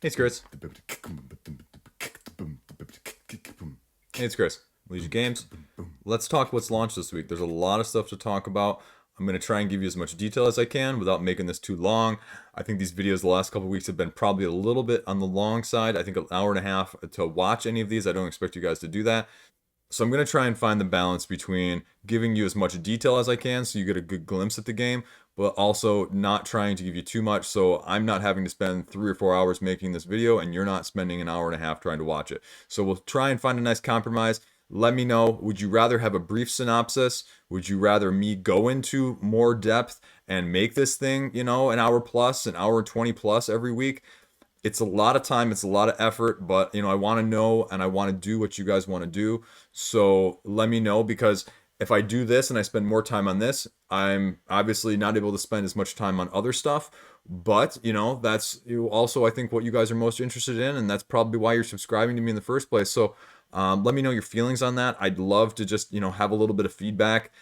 Hey, it's Chris. Hey, it's Chris. Liege Games. Let's talk what's launched this week. There's a lot of stuff to talk about. I'm going to try and give you as much detail as I can without making this too long. I think these videos the last couple of weeks have been probably a little bit on the long side. I think an hour and a half to watch any of these. I don't expect you guys to do that. So I'm going to try and find the balance between giving you as much detail as I can so you get a good glimpse at the game, but also not trying to give you too much so I'm not having to spend 3 or 4 hours making this video and you're not spending an hour and a half trying to watch it. So we'll try and find a nice compromise. Let me know, would you rather have a brief synopsis? Would you rather me go into more depth and make this thing, an hour plus, an hour 20 plus every week? It's a lot of time, it's a lot of effort, but I want to know and I want to do what you guys want to do. So let me know, because if I do this and I spend more time on this, I'm obviously not able to spend as much time on other stuff. But that's also I think what you guys are most interested in, and that's probably why you're subscribing to me in the first place. So let me know your feelings on that. I'd love to just have a little bit of feedback.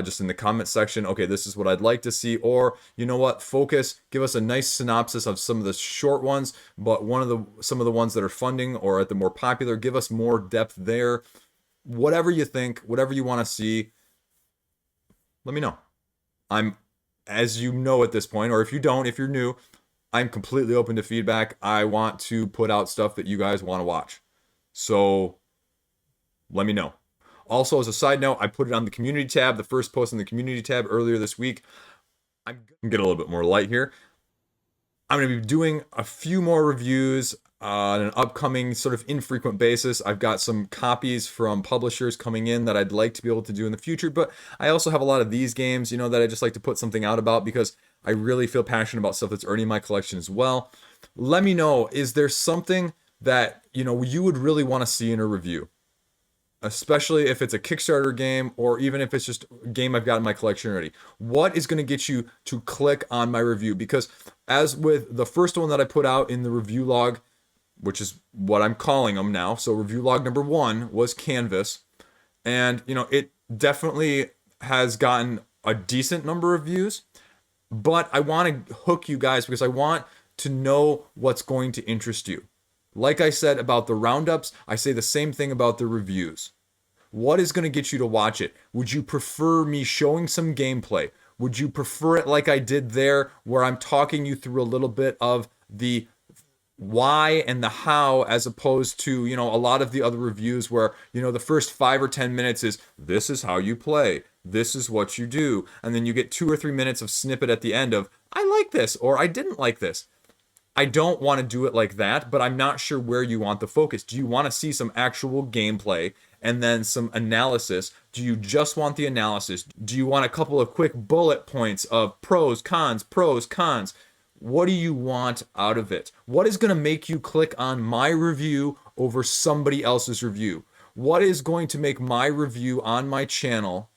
Just in the comment section, okay, this is what I'd like to see, or you know what, focus, give us a nice synopsis of some of the short ones, but some of the ones that are funding or at the more popular, give us more depth there. Whatever you think, whatever you want to see, let me know. I'm, as you know at this point, or if you don't, if you're new, I'm completely open to feedback. I want to put out stuff that you guys want to watch. So let me know. Also, as a side note, I put it on the community tab, the first post on the community tab earlier this week. I'm going to get a little bit more light here. I'm going to be doing a few more reviews on an upcoming sort of infrequent basis. I've got some copies from publishers coming in that I'd like to be able to do in the future, but I also have a lot of these games, that I just like to put something out about because I really feel passionate about stuff that's already in my collection as well. Let me know, is there something that, you would really want to see in a review? Especially if it's a Kickstarter game or even if it's just a game I've got in my collection already. What is going to get you to click on my review? Because as with the first one that I put out in the review log, which is what I'm calling them now, so review log number 1 was Canvas, and it definitely has gotten a decent number of views, but I want to hook you guys because I want to know what's going to interest you. Like I said about the roundups, I say the same thing about the reviews. What is going to get you to watch it? Would you prefer me showing some gameplay? Would you prefer it like I did there, where I'm talking you through a little bit of the why and the how, as opposed to, a lot of the other reviews where, the first 5 or 10 minutes is, this is how you play, this is what you do, and then you get 2 or 3 minutes of snippet at the end of, I like this, or I didn't like this. I don't want to do it like that, but I'm not sure where you want the focus. Do you want to see some actual gameplay and then some analysis? Do you just want the analysis? Do you want a couple of quick bullet points of pros, cons, pros, cons? What do you want out of it? What is going to make you click on my review over somebody else's review? What is going to make my review on my channel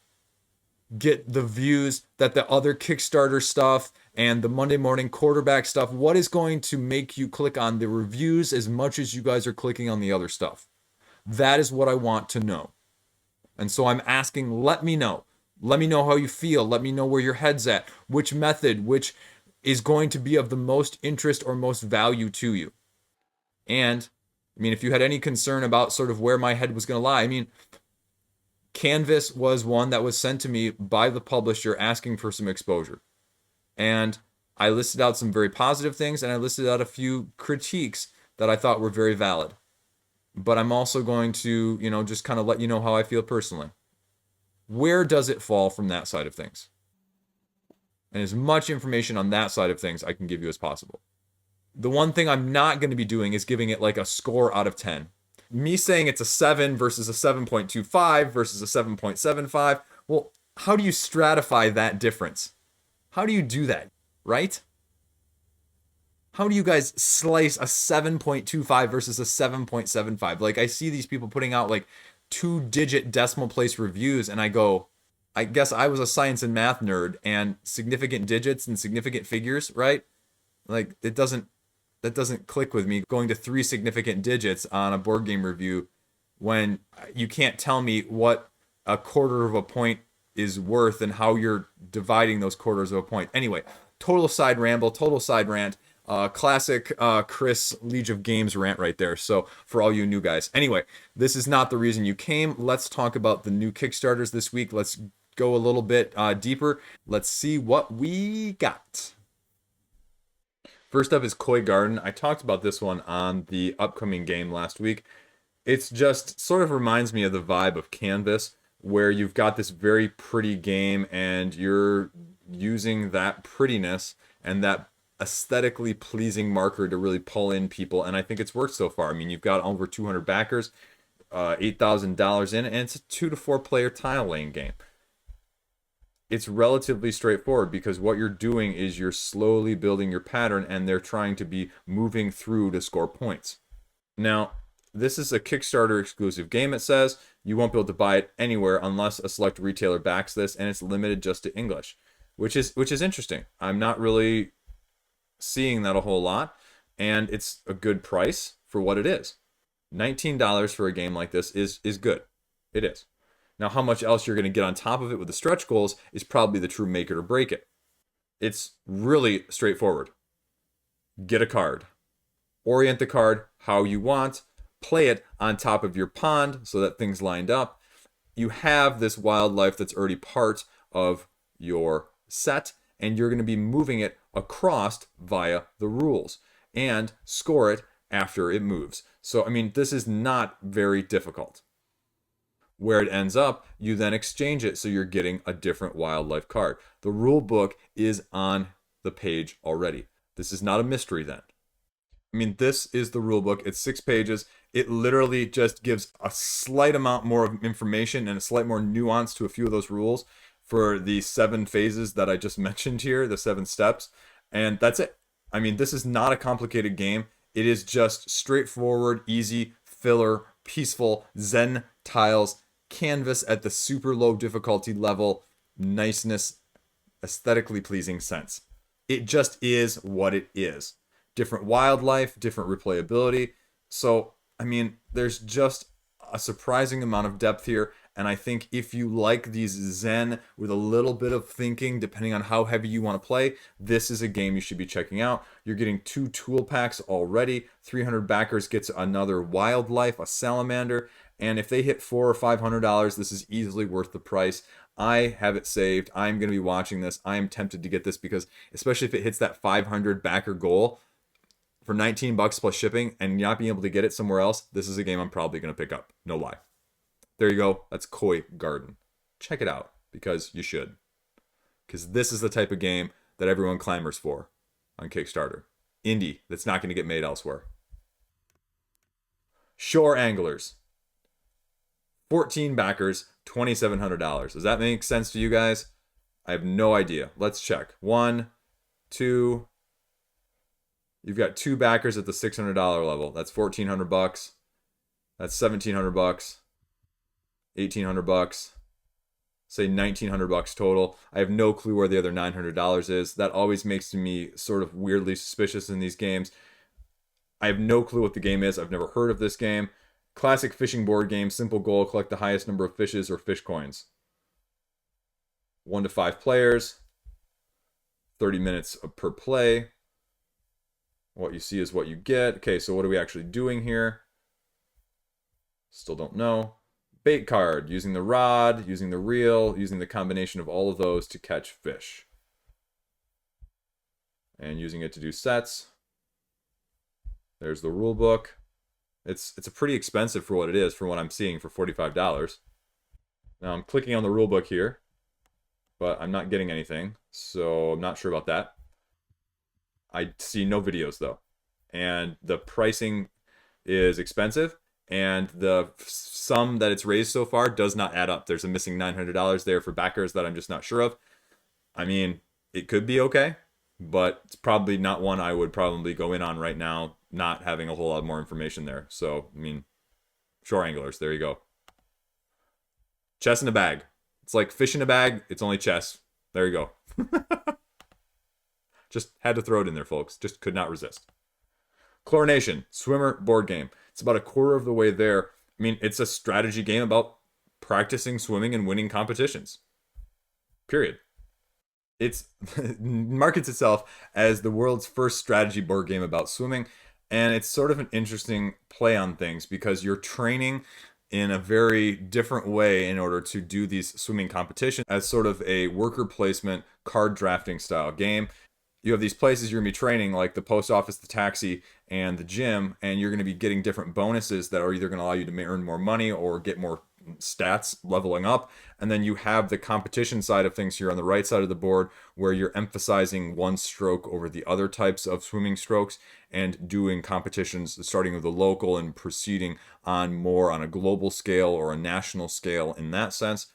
get the views that the other Kickstarter stuff and the Monday morning quarterback stuff? What is going to make you click on the reviews as much as you guys are clicking on the other stuff? That is what I want to know. And so I'm asking, let me know. Let me know how you feel. Let me know where your head's at. Which method, which is going to be of the most interest or most value to you. And, if you had any concern about sort of where my head was going to lie, Canvas was one that was sent to me by the publisher asking for some exposure. And I listed out some very positive things, and I listed out a few critiques that I thought were very valid. But I'm also going to, just kind of let you know how I feel personally. Where does it fall from that side of things? And as much information on that side of things I can give you as possible. The one thing I'm not going to be doing is giving it like a score out of 10. Me saying it's a 7 versus a 7.25 versus a 7.75, well, how do you stratify that difference? How do you do that, right? How do you guys slice a 7.25 versus a 7.75? Like, I see these people putting out like 2-digit decimal place reviews, and I go, I guess I was a science and math nerd, and significant digits and significant figures, right? Like, that doesn't click with me, going to 3 significant digits on a board game review when you can't tell me what a quarter of a point is worth and how you're dividing those quarters of a point. Anyway, total side ramble, total side rant. Classic Chris Liege of Games rant right there. So for all you new guys. Anyway, this is not the reason you came. Let's talk about the new Kickstarters this week. Let's go a little bit deeper. Let's see what we got. First up is Koi Garden. I talked about this one on the upcoming game last week. It's just sort of reminds me of the vibe of Canvas, where you've got this very pretty game and you're using that prettiness and that aesthetically pleasing marker to really pull in people. And I think it's worked so far. I mean, you've got over 200 backers, $8,000 in, and it's a 2 to 4 player tile laying game. It's relatively straightforward because what you're doing is you're slowly building your pattern and they're trying to be moving through to score points. Now, this is a Kickstarter exclusive game, it says. You won't be able to buy it anywhere unless a select retailer backs this, and it's limited just to English, which is interesting. I'm not really seeing that a whole lot, and it's a good price for what it is. $19 for a game like this is good. It is. Now, how much else you're going to get on top of it with the stretch goals is probably the true make it or break it. It's really straightforward. Get a card. Orient the card how you want. Play it on top of your pond so that things lined up. You have this wildlife that's already part of your set, and you're going to be moving it across via the rules and score it after it moves. So, I mean, this is not very difficult. Where it ends up, you then exchange it so you're getting a different wildlife card. The rule book is on the page already. This is not a mystery then. I mean, this is the rule book. It's 6 pages. It literally just gives a slight amount more of information and a slight more nuance to a few of those rules for the 7 phases that I just mentioned here, the 7 steps. And that's it. I mean, this is not a complicated game. It is just straightforward, easy, filler, peaceful, zen tiles, canvas at the super low difficulty level, niceness, aesthetically pleasing sense. It just is what it is. Different wildlife, different replayability. So, I mean, there's just a surprising amount of depth here. And I think if you like these zen with a little bit of thinking, depending on how heavy you want to play, this is a game you should be checking out. You're getting 2 tool packs already. 300 backers gets another wildlife, a salamander. And if they hit $400 or $500, this is easily worth the price. I have it saved. I'm going to be watching this. I am tempted to get this because, especially if it hits that 500 backer goal, for $19 plus shipping and not being able to get it somewhere else, this is a game I'm probably going to pick up. No lie. There you go. That's Koi Garden. Check it out because you should. Because this is the type of game that everyone clamors for on Kickstarter. Indie that's not going to get made elsewhere. Shore Anglers. 14 backers, $2,700. Does that make sense to you guys? I have no idea. Let's check. 1, 2. You've got 2 backers at the $600 level. That's $1,400. That's $1,700. $1,800. Say $1,900 total. I have no clue where the other $900 is. That always makes me sort of weirdly suspicious in these games. I have no clue what the game is. I've never heard of this game. Classic fishing board game. Simple goal. Collect the highest number of fishes or fish coins. 1 to 5 players. 30 minutes per play. What you see is what you get. Okay, so what are we actually doing here? Still don't know. Bait card. Using the rod, using the reel, using the combination of all of those to catch fish. And using it to do sets. There's the rule book. It's a pretty expensive for what it is, for what I'm seeing, for $45. Now I'm clicking on the rule book here, but I'm not getting anything, so I'm not sure about that. I see no videos though, and the pricing is expensive, and the sum that it's raised so far does not add up. There's a missing $900 there for backers that I'm just not sure of. I mean, it could be okay, but it's probably not one I would probably go in on right now, not having a whole lot more information there. So, I mean, Shore Anglers, there you go. Chess in a bag. It's like fish in a bag, it's only chess. There you go. Just had to throw it in there, folks. Just could not resist. Chlorination, swimmer board game. It's about a quarter of the way there. I mean, it's a strategy game about practicing swimming and winning competitions. Period. It's markets itself as the world's first strategy board game about swimming, and it's sort of an interesting play on things because you're training in a very different way in order to do these swimming competitions as sort of a worker placement card drafting style game. You have these places you're going to be training, like the post office, the taxi, and the gym, and you're going to be getting different bonuses that are either going to allow you to earn more money or get more stats leveling up. And then you have the competition side of things here on the right side of the board, where you're emphasizing one stroke over the other types of swimming strokes and doing competitions starting with the local and proceeding on more on a global scale or a national scale in that sense.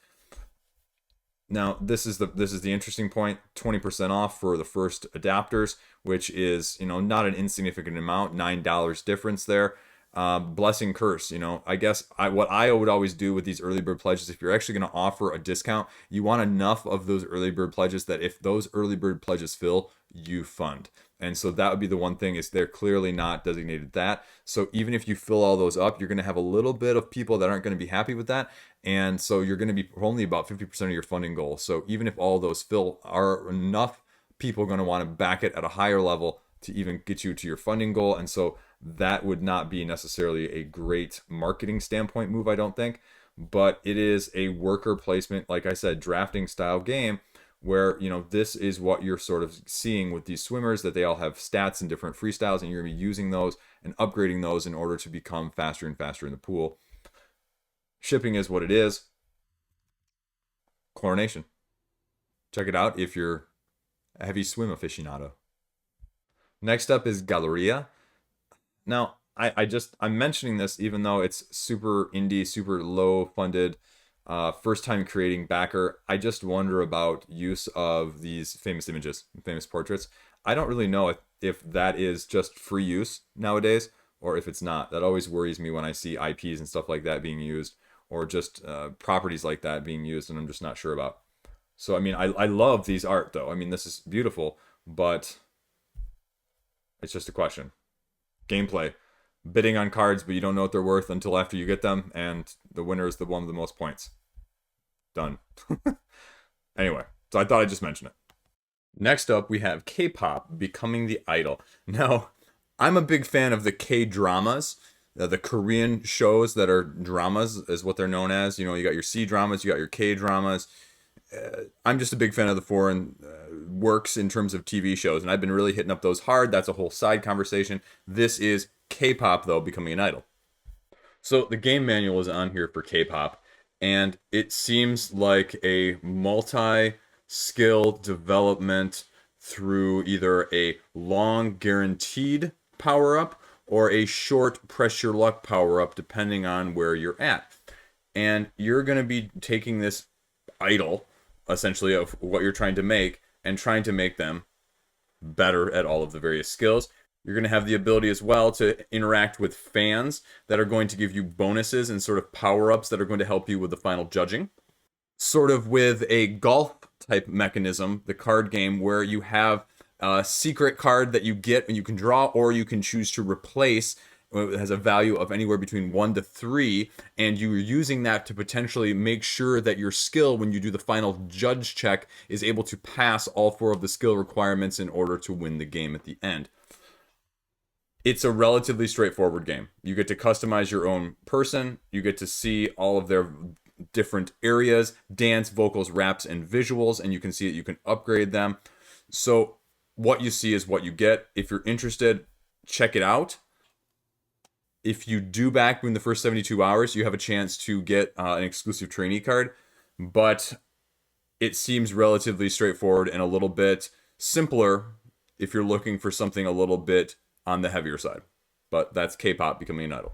Now, this is the interesting point. 20% off for the first adapters, which is, not an insignificant amount. $9 difference there. Blessing curse. I guess what I would always do with these early bird pledges, if you're actually going to offer a discount, you want enough of those early bird pledges that if those early bird pledges fill, you fund. And so that would be the one thing, is they're clearly not designated that. So even if you fill all those up, you're going to have a little bit of people that aren't going to be happy with that. And so you're going to be only about 50% of your funding goal. So even if all those fill, are enough people going to want to back it at a higher level to even get you to your funding goal. And so that would not be necessarily a great marketing standpoint move, I don't think. But it is a worker placement, like I said, drafting style game where, this is what you're sort of seeing with these swimmers, that they all have stats and different freestyles, and you're going to be using those and upgrading those in order to become faster and faster in the pool. Shipping is what it is. Chlorination. Check it out if you're a heavy swim aficionado. Next up is Galeria. Now, I'm mentioning this even though it's super indie, super low funded, first time creating backer. I just wonder about use of these famous images, famous portraits. I don't really know if that is just free use nowadays or if it's not. That always worries me when I see IPs and stuff like that being used, or just properties like that being used, and I'm just not sure about. So, I mean, I love these art, though. I mean, this is beautiful, but it's just a question. Gameplay. Bidding on cards, but you don't know what they're worth until after you get them, and the winner is the one with the most points. Done. Anyway, so I thought I'd just mention it. Next up, we have K-pop becoming the idol. Now, I'm a big fan of the K-dramas. The Korean shows that are dramas is what they're known as. You got your C dramas, you got your K dramas. I'm just a big fan of the foreign works in terms of TV shows, and I've been really hitting up those hard. That's a whole side conversation. This is K-pop, though, becoming an idol. So the game manual is on here for K-pop, and it seems like a multi-skill development through either a long guaranteed power-up or a short press your luck power-up, depending on where you're at. And you're going to be taking this idol, essentially, of what you're trying to make, and trying to make them better at all of the various skills. You're going to have the ability as well to interact with fans that are going to give you bonuses and sort of power-ups that are going to help you with the final judging. Sort of with a golf type mechanism, the card game, where you have a secret card that you get and you can draw, or you can choose to replace. It has a value of anywhere between 1 to 3, and you're using that to potentially make sure that your skill, when you do the final judge check, is able to pass all 4 of the skill requirements in order to win the game at the end. It's a relatively straightforward game. You get to customize your own person. You get to see all of their different areas, dance, vocals, raps, and visuals, and you can see that you can upgrade them. So what you see is what you get. If you're interested, check it out. If you do back within the first 72 hours, you have a chance to get an exclusive trainee card, but it seems relatively straightforward and a little bit simpler if you're looking for something a little bit on the heavier side. But that's K-pop becoming an idol.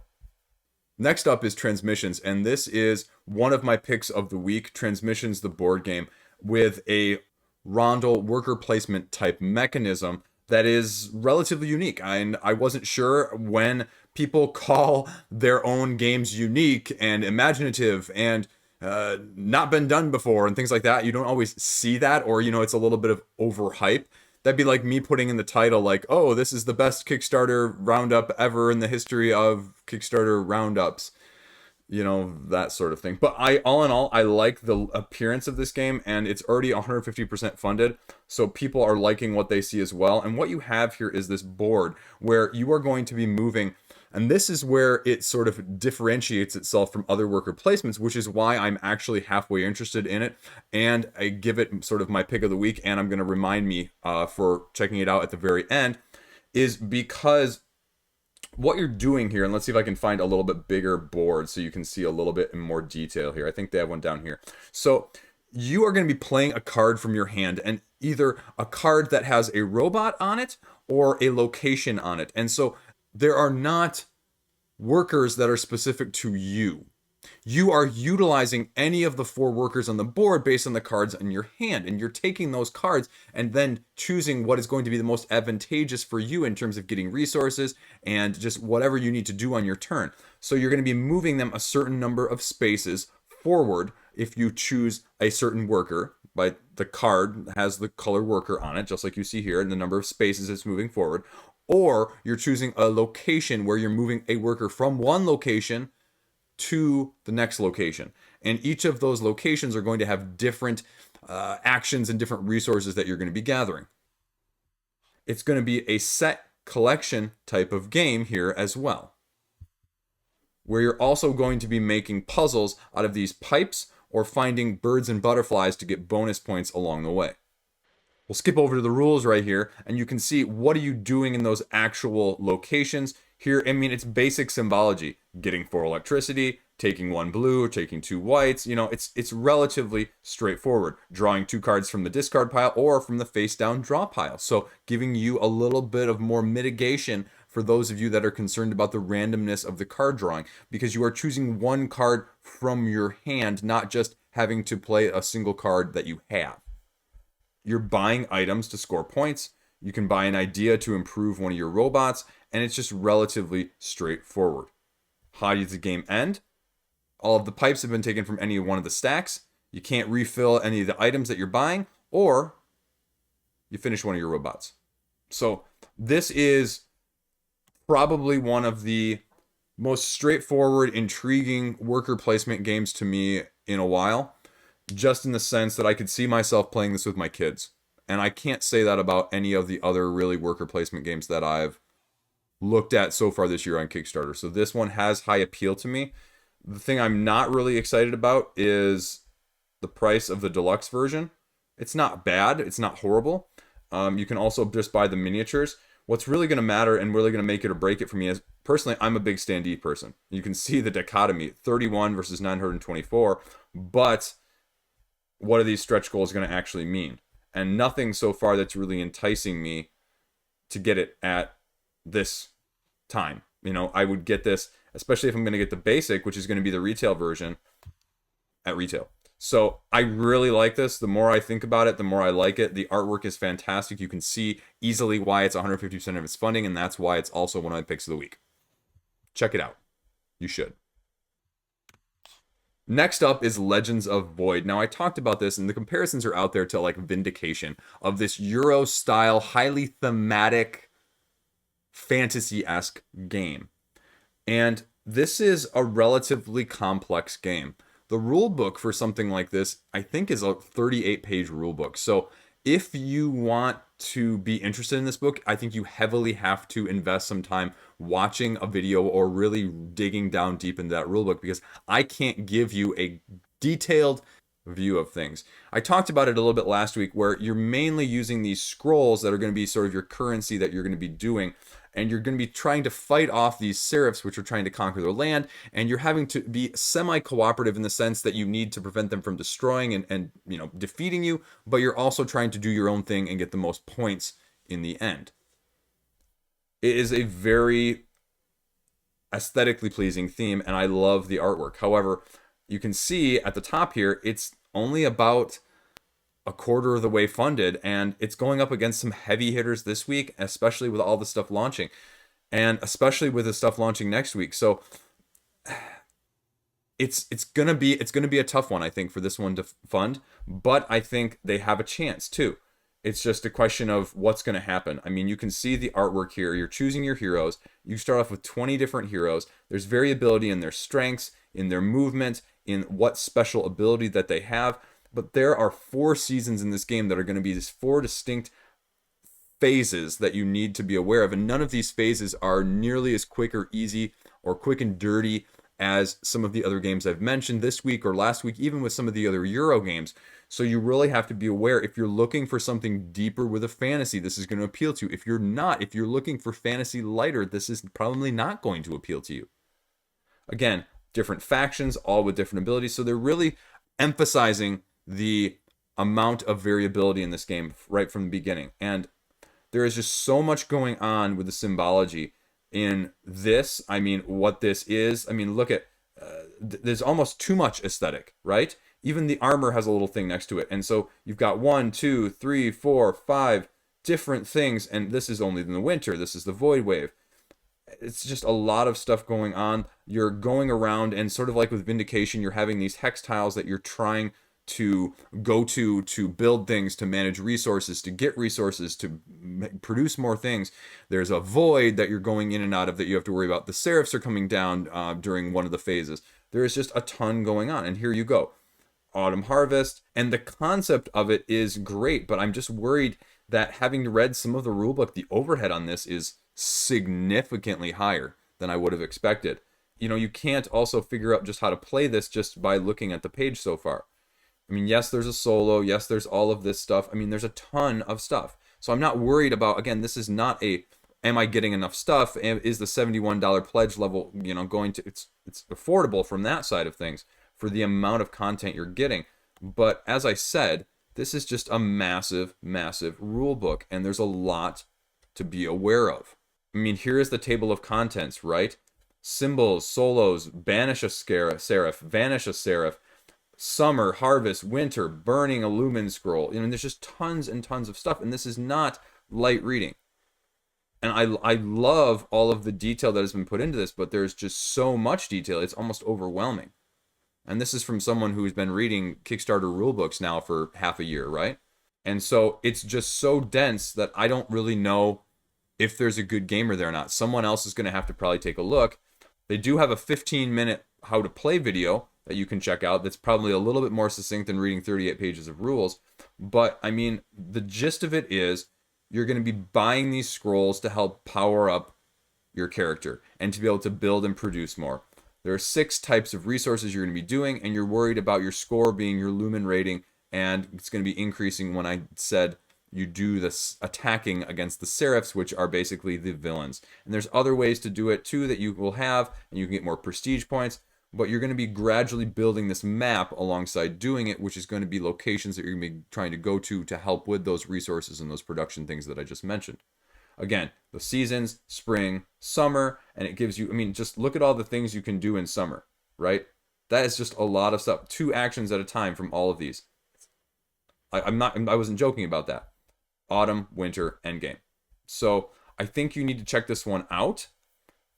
Next up is Transmissions, and this is one of my picks of the week. Transmissions, the board game, with a rondel worker placement type mechanism that is relatively unique. And I wasn't sure, when people call their own games unique and imaginative and not been done before and things like that, you don't always see that, or, it's a little bit of overhype. That'd be like me putting in the title, like, oh, this is the best Kickstarter roundup ever in the history of Kickstarter roundups. you know, that sort of thing. But all in all, I like the appearance of this game, and it's already 150% funded, so people are liking what they see as well. And what you have here is this board where you are going to be moving, and this is where it sort of differentiates itself from other worker placements, which is why I'm actually halfway interested in it, and I give it sort of my pick of the week, and I'm going to remind me for checking it out at the very end, is because what you're doing here, and let's see if I can find a little bit bigger board so you can see a little bit in more detail here. I think they have one down here. So you are going to be playing a card from your hand, and either a card that has a robot on it or a location on it. And so there are not workers that are specific to you. You are utilizing any of the 4 workers on the board based on the cards in your hand, and you're taking those cards and then choosing what is going to be the most advantageous for you in terms of getting resources and just whatever you need to do on your turn. So you're going to be moving them a certain number of spaces forward if you choose a certain worker. But the card has the color worker on it, just like you see here, and the number of spaces it's moving forward. Or you're choosing a location where you're moving a worker from one location to the next location. And each of those locations are going to have different actions and different resources that you're going to be gathering. It's going to be a set collection type of game here as well, where you're also going to be making puzzles out of these pipes or finding birds and butterflies to get bonus points along the way. We'll skip over to the rules right here, and you can see what are you doing in those actual locations. Here, I mean, it's basic symbology. Getting 4 electricity, taking 1 blue, taking 2 whites. You know, it's relatively straightforward. Drawing 2 cards from the discard pile or from the face down draw pile. So giving you a little bit of more mitigation for those of you that are concerned about the randomness of the card drawing, because you are choosing 1 card from your hand, not just having to play a single card that you have. You're buying items to score points. You can buy an idea to improve one of your robots, and it's just relatively straightforward. How does the game end? All of the pipes have been taken from any one of the stacks. You can't refill any of the items that you're buying, or you finish one of your robots. So this is probably one of the most straightforward, intriguing worker placement games to me in a while, just in the sense that I could see myself playing this with my kids. And I can't say that about any of the other really worker placement games that I've looked at so far this year on Kickstarter. So this one has high appeal to me. The thing I'm not really excited about is the price of the deluxe version. It's not bad. It's not horrible. You can also just buy the miniatures. What's really going to matter and really going to make it or break it for me is, personally, I'm a big standee person. You can see the dichotomy, 31 versus 924. But what are these stretch goals going to actually mean? And nothing so far that's really enticing me to get it at this time. You know, I would get this, especially if I'm going to get the basic, which is going to be the retail version, at retail. So I really like this. The more I think about it, the more I like it. The artwork is fantastic. You can see easily why it's 150% of its funding, and that's why it's also one of my picks of the week. Check it out. You should. Next up is Legends of Void. Now, I talked about this, and the comparisons are out there to like Vindication, of this Euro-style, highly thematic, fantasy-esque game. And this is a relatively complex game. The rule book for something like this, I think, is a 38-page rule book. So if you want to be interested in this book, I think you heavily have to invest some time watching a video or really digging down deep into that rulebook, because I can't give you a detailed view of things. I talked about it a little bit last week, where you're mainly using these scrolls that are going to be sort of your currency that you're going to be doing, and you're going to be trying to fight off these serifs, which are trying to conquer their land, and you're having to be semi-cooperative in the sense that you need to prevent them from destroying and you know, defeating you, but you're also trying to do your own thing and get the most points in the end. It is a very aesthetically pleasing theme, and I love the artwork. However, you can see at the top here, it's only about a quarter of the way funded, and it's going up against some heavy hitters this week, especially with all the stuff launching, and especially with the stuff launching next week. So it's gonna be a tough one, I think, for this one to fund, but I think they have a chance too. It's just a question of what's going to happen. I mean, you can see the artwork here. You're choosing your heroes. You start off with 20 different heroes. There's variability in their strengths, in their movement, in what special ability that they have. But there are 4 seasons in this game that are going to be these 4 distinct phases that you need to be aware of. And none of these phases are nearly as quick or easy or quick and dirty as some of the other games I've mentioned this week or last week, even with some of the other Euro games. So you really have to be aware. If you're looking for something deeper with a fantasy, this is going to appeal to you. If you're not, if you're looking for fantasy lighter, this is probably not going to appeal to you. Again, different factions, all with different abilities. So they're really emphasizing the amount of variability in this game right from the beginning. And there is just so much going on with the symbology in this. I mean, what this is. I mean, look at, there's almost too much aesthetic, right? Even the armor has a little thing next to it. And so you've got 1, 2, 3, 4, 5 different things. And this is only in the winter. This is the void wave. It's just a lot of stuff going on. You're going around and sort of like with Vindication, you're having these hex tiles that you're trying to go to build things, to manage resources, to get resources, to produce more things. There's a void that you're going in and out of that you have to worry about. The Seraphs are coming down during one of the phases. There is just a ton going on. And here you go. Autumn Harvest. And the concept of it is great, but I'm just worried that having read some of the rulebook, the overhead on this is significantly higher than I would have expected. You know, you can't also figure out just how to play this just by looking at the page so far. I mean, yes, there's a solo. Yes, there's all of this stuff. I mean, there's a ton of stuff. So I'm not worried about, again, this is not a, am I getting enough stuff? Is the $71 pledge level, you know, going to, it's affordable from that side of things for the amount of content you're getting. But as I said, this is just a massive, massive rule book, and there's a lot to be aware of. I mean, here is the table of contents, right? Symbols, solos, banish a seraph, vanish a seraph, summer, harvest, winter, burning a lumen scroll. You know, there's just tons and tons of stuff, and this is not light reading. And I love all of the detail that has been put into this, but there's just so much detail, it's almost overwhelming. And this is from someone who's been reading Kickstarter rulebooks now for half a year, right? And so it's just so dense that I don't really know if there's a good gamer there or not. Someone else is going to have to probably take a look. They do have a 15-minute how to play video that you can check out that's probably a little bit more succinct than reading 38 pages of rules. But, I mean, the gist of it is you're going to be buying these scrolls to help power up your character and to be able to build and produce more. There are 6 types of resources you're going to be doing, and you're worried about your score being your lumen rating, and it's going to be increasing when I said you do this attacking against the Seraphs, which are basically the villains. And there's other ways to do it too that you will have, and you can get more prestige points, but you're going to be gradually building this map alongside doing it, which is going to be locations that you're going to be trying to go to help with those resources and those production things that I just mentioned. Again, the seasons, spring, summer, and it gives you, I mean, just look at all the things you can do in summer, right? That is just a lot of stuff. 2 actions at a time from all of these. I wasn't joking about that. Autumn, winter, endgame. So I think you need to check this one out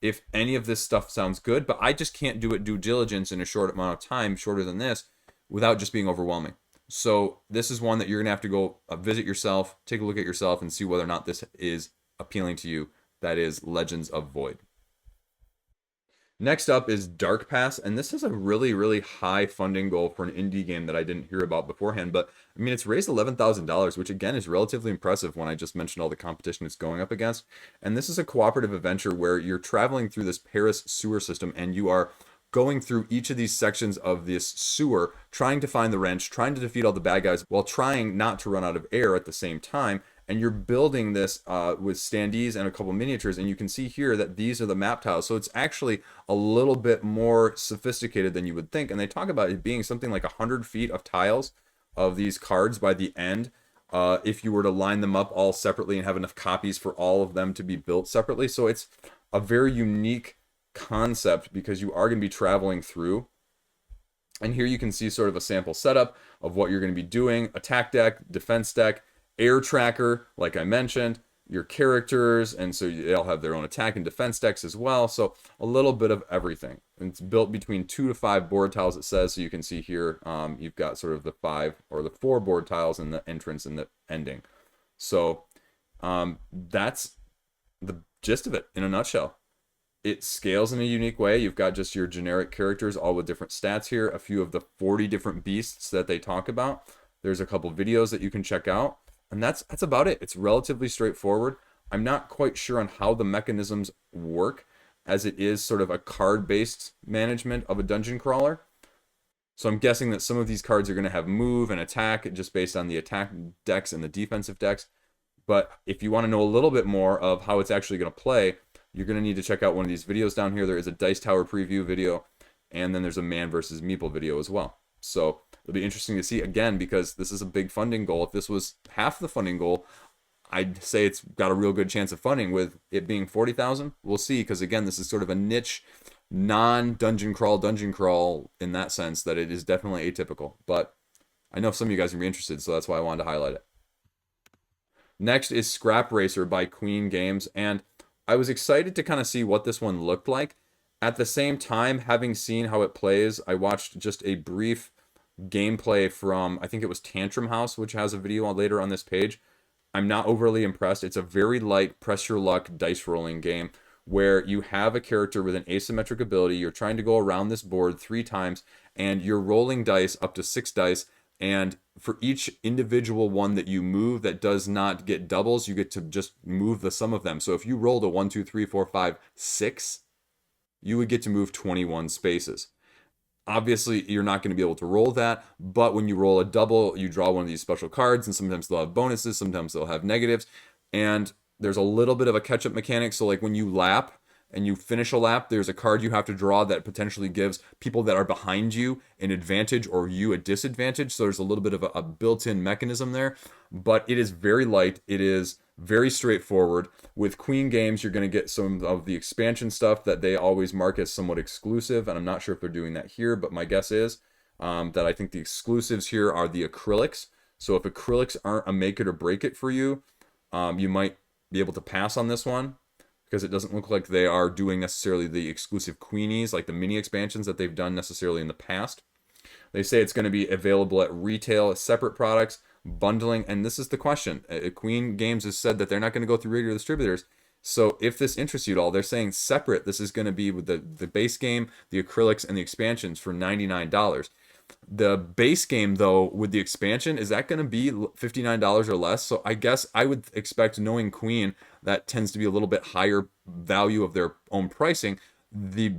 if any of this stuff sounds good, but I just can't do it due diligence in a short amount of time, shorter than this, without just being overwhelming. So this is one that you're going to have to go visit yourself, take a look at yourself, and see whether or not this is appealing to you. That is Legends of Void. Next up is Darkpass, and this is a really, really high funding goal for an indie game that I didn't hear about beforehand, but I mean, it's raised $11,000, which again is relatively impressive when I just mentioned all the competition it's going up against. And this is a cooperative adventure where you're traveling through this Paris sewer system, and you are going through each of these sections of this sewer, trying to find the wrench, trying to defeat all the bad guys, while trying not to run out of air at the same time. And you're building this with standees and a couple miniatures, and you can see here that these are the map tiles. So it's actually a little bit more sophisticated than you would think. And they talk about it being something like 100 feet of tiles of these cards by the end, if you were to line them up all separately and have enough copies for all of them to be built separately. So it's a very unique concept because you are going to be traveling through. And here you can see sort of a sample setup of what you're going to be doing. Attack deck, defense deck, air tracker, like I mentioned, your characters, and so they all have their own attack and defense decks as well. So a little bit of everything. And it's built between 2 to 5 board tiles, it says. So you can see here, you've got sort of the 5 or the 4 board tiles in the entrance and the ending. So that's the gist of it in a nutshell. It scales in a unique way. You've got just your generic characters, all with different stats here. A few of the 40 different beasts that they talk about. There's a couple videos that you can check out, and that's about it. It's relatively straightforward. I'm not quite sure on how the mechanisms work, as it is sort of a card-based management of a dungeon crawler. So I'm guessing that some of these cards are going to have move and attack just based on the attack decks and the defensive decks. But if you want to know a little bit more of how it's actually going to play, you're going to need to check out one of these videos down here. There is a Dice Tower preview video, and then there's a Man versus Meeple video as well. So it'll be interesting to see, again, because this is a big funding goal. If this was half the funding goal, I'd say it's got a real good chance of funding. With it being 40,000, we'll see, because again, this is sort of a niche, non-dungeon crawl in that sense, that it is definitely atypical. But I know some of you guys are going to be interested, so that's why I wanted to highlight it. Next is Scrap Racer by Queen Games, and I was excited to kind of see what this one looked like. At the same time, having seen how it plays, I watched just a brief gameplay from, I think it was Tantrum House, which has a video later on this page. I'm not overly impressed. It's a very light press your luck dice rolling game where you have a character with an asymmetric ability. You're trying to go around this board 3 times, and you're rolling dice up to 6 dice. And for each individual one that you move that does not get doubles, you get to just move the sum of them. So if you rolled a 1, 2, 3, 4, 5, 6, you would get to move 21 spaces. Obviously, you're not going to be able to roll that, but when you roll a double, you draw one of these special cards, and sometimes they'll have bonuses, sometimes they'll have negatives, and there's a little bit of a catch-up mechanic. So like when you lap and you finish a lap, there's a card you have to draw that potentially gives people that are behind you an advantage or you a disadvantage. So there's a little bit of a built-in mechanism there, but it is very light. It is very straightforward. With Queen Games, you're going to get some of the expansion stuff that they always mark as somewhat exclusive, and I'm not sure if they're doing that here, but my guess is that I think the exclusives here are the acrylics. So if acrylics aren't a make it or break it for you, you might be able to pass on this one, because it doesn't look like they are doing necessarily the exclusive Queenies, like the mini expansions that they've done necessarily in the past. They say it's going to be available at retail as separate products, bundling, and this is the question. Queen Games has said that they're not going to go through regular distributors. So if this interests you at all, they're saying separate. This is going to be with the base game, the acrylics, and the expansions for $99. The base game, though, with the expansion, is that going to be $59 or less? So I guess I would expect, knowing Queen, that tends to be a little bit higher value of their own pricing. The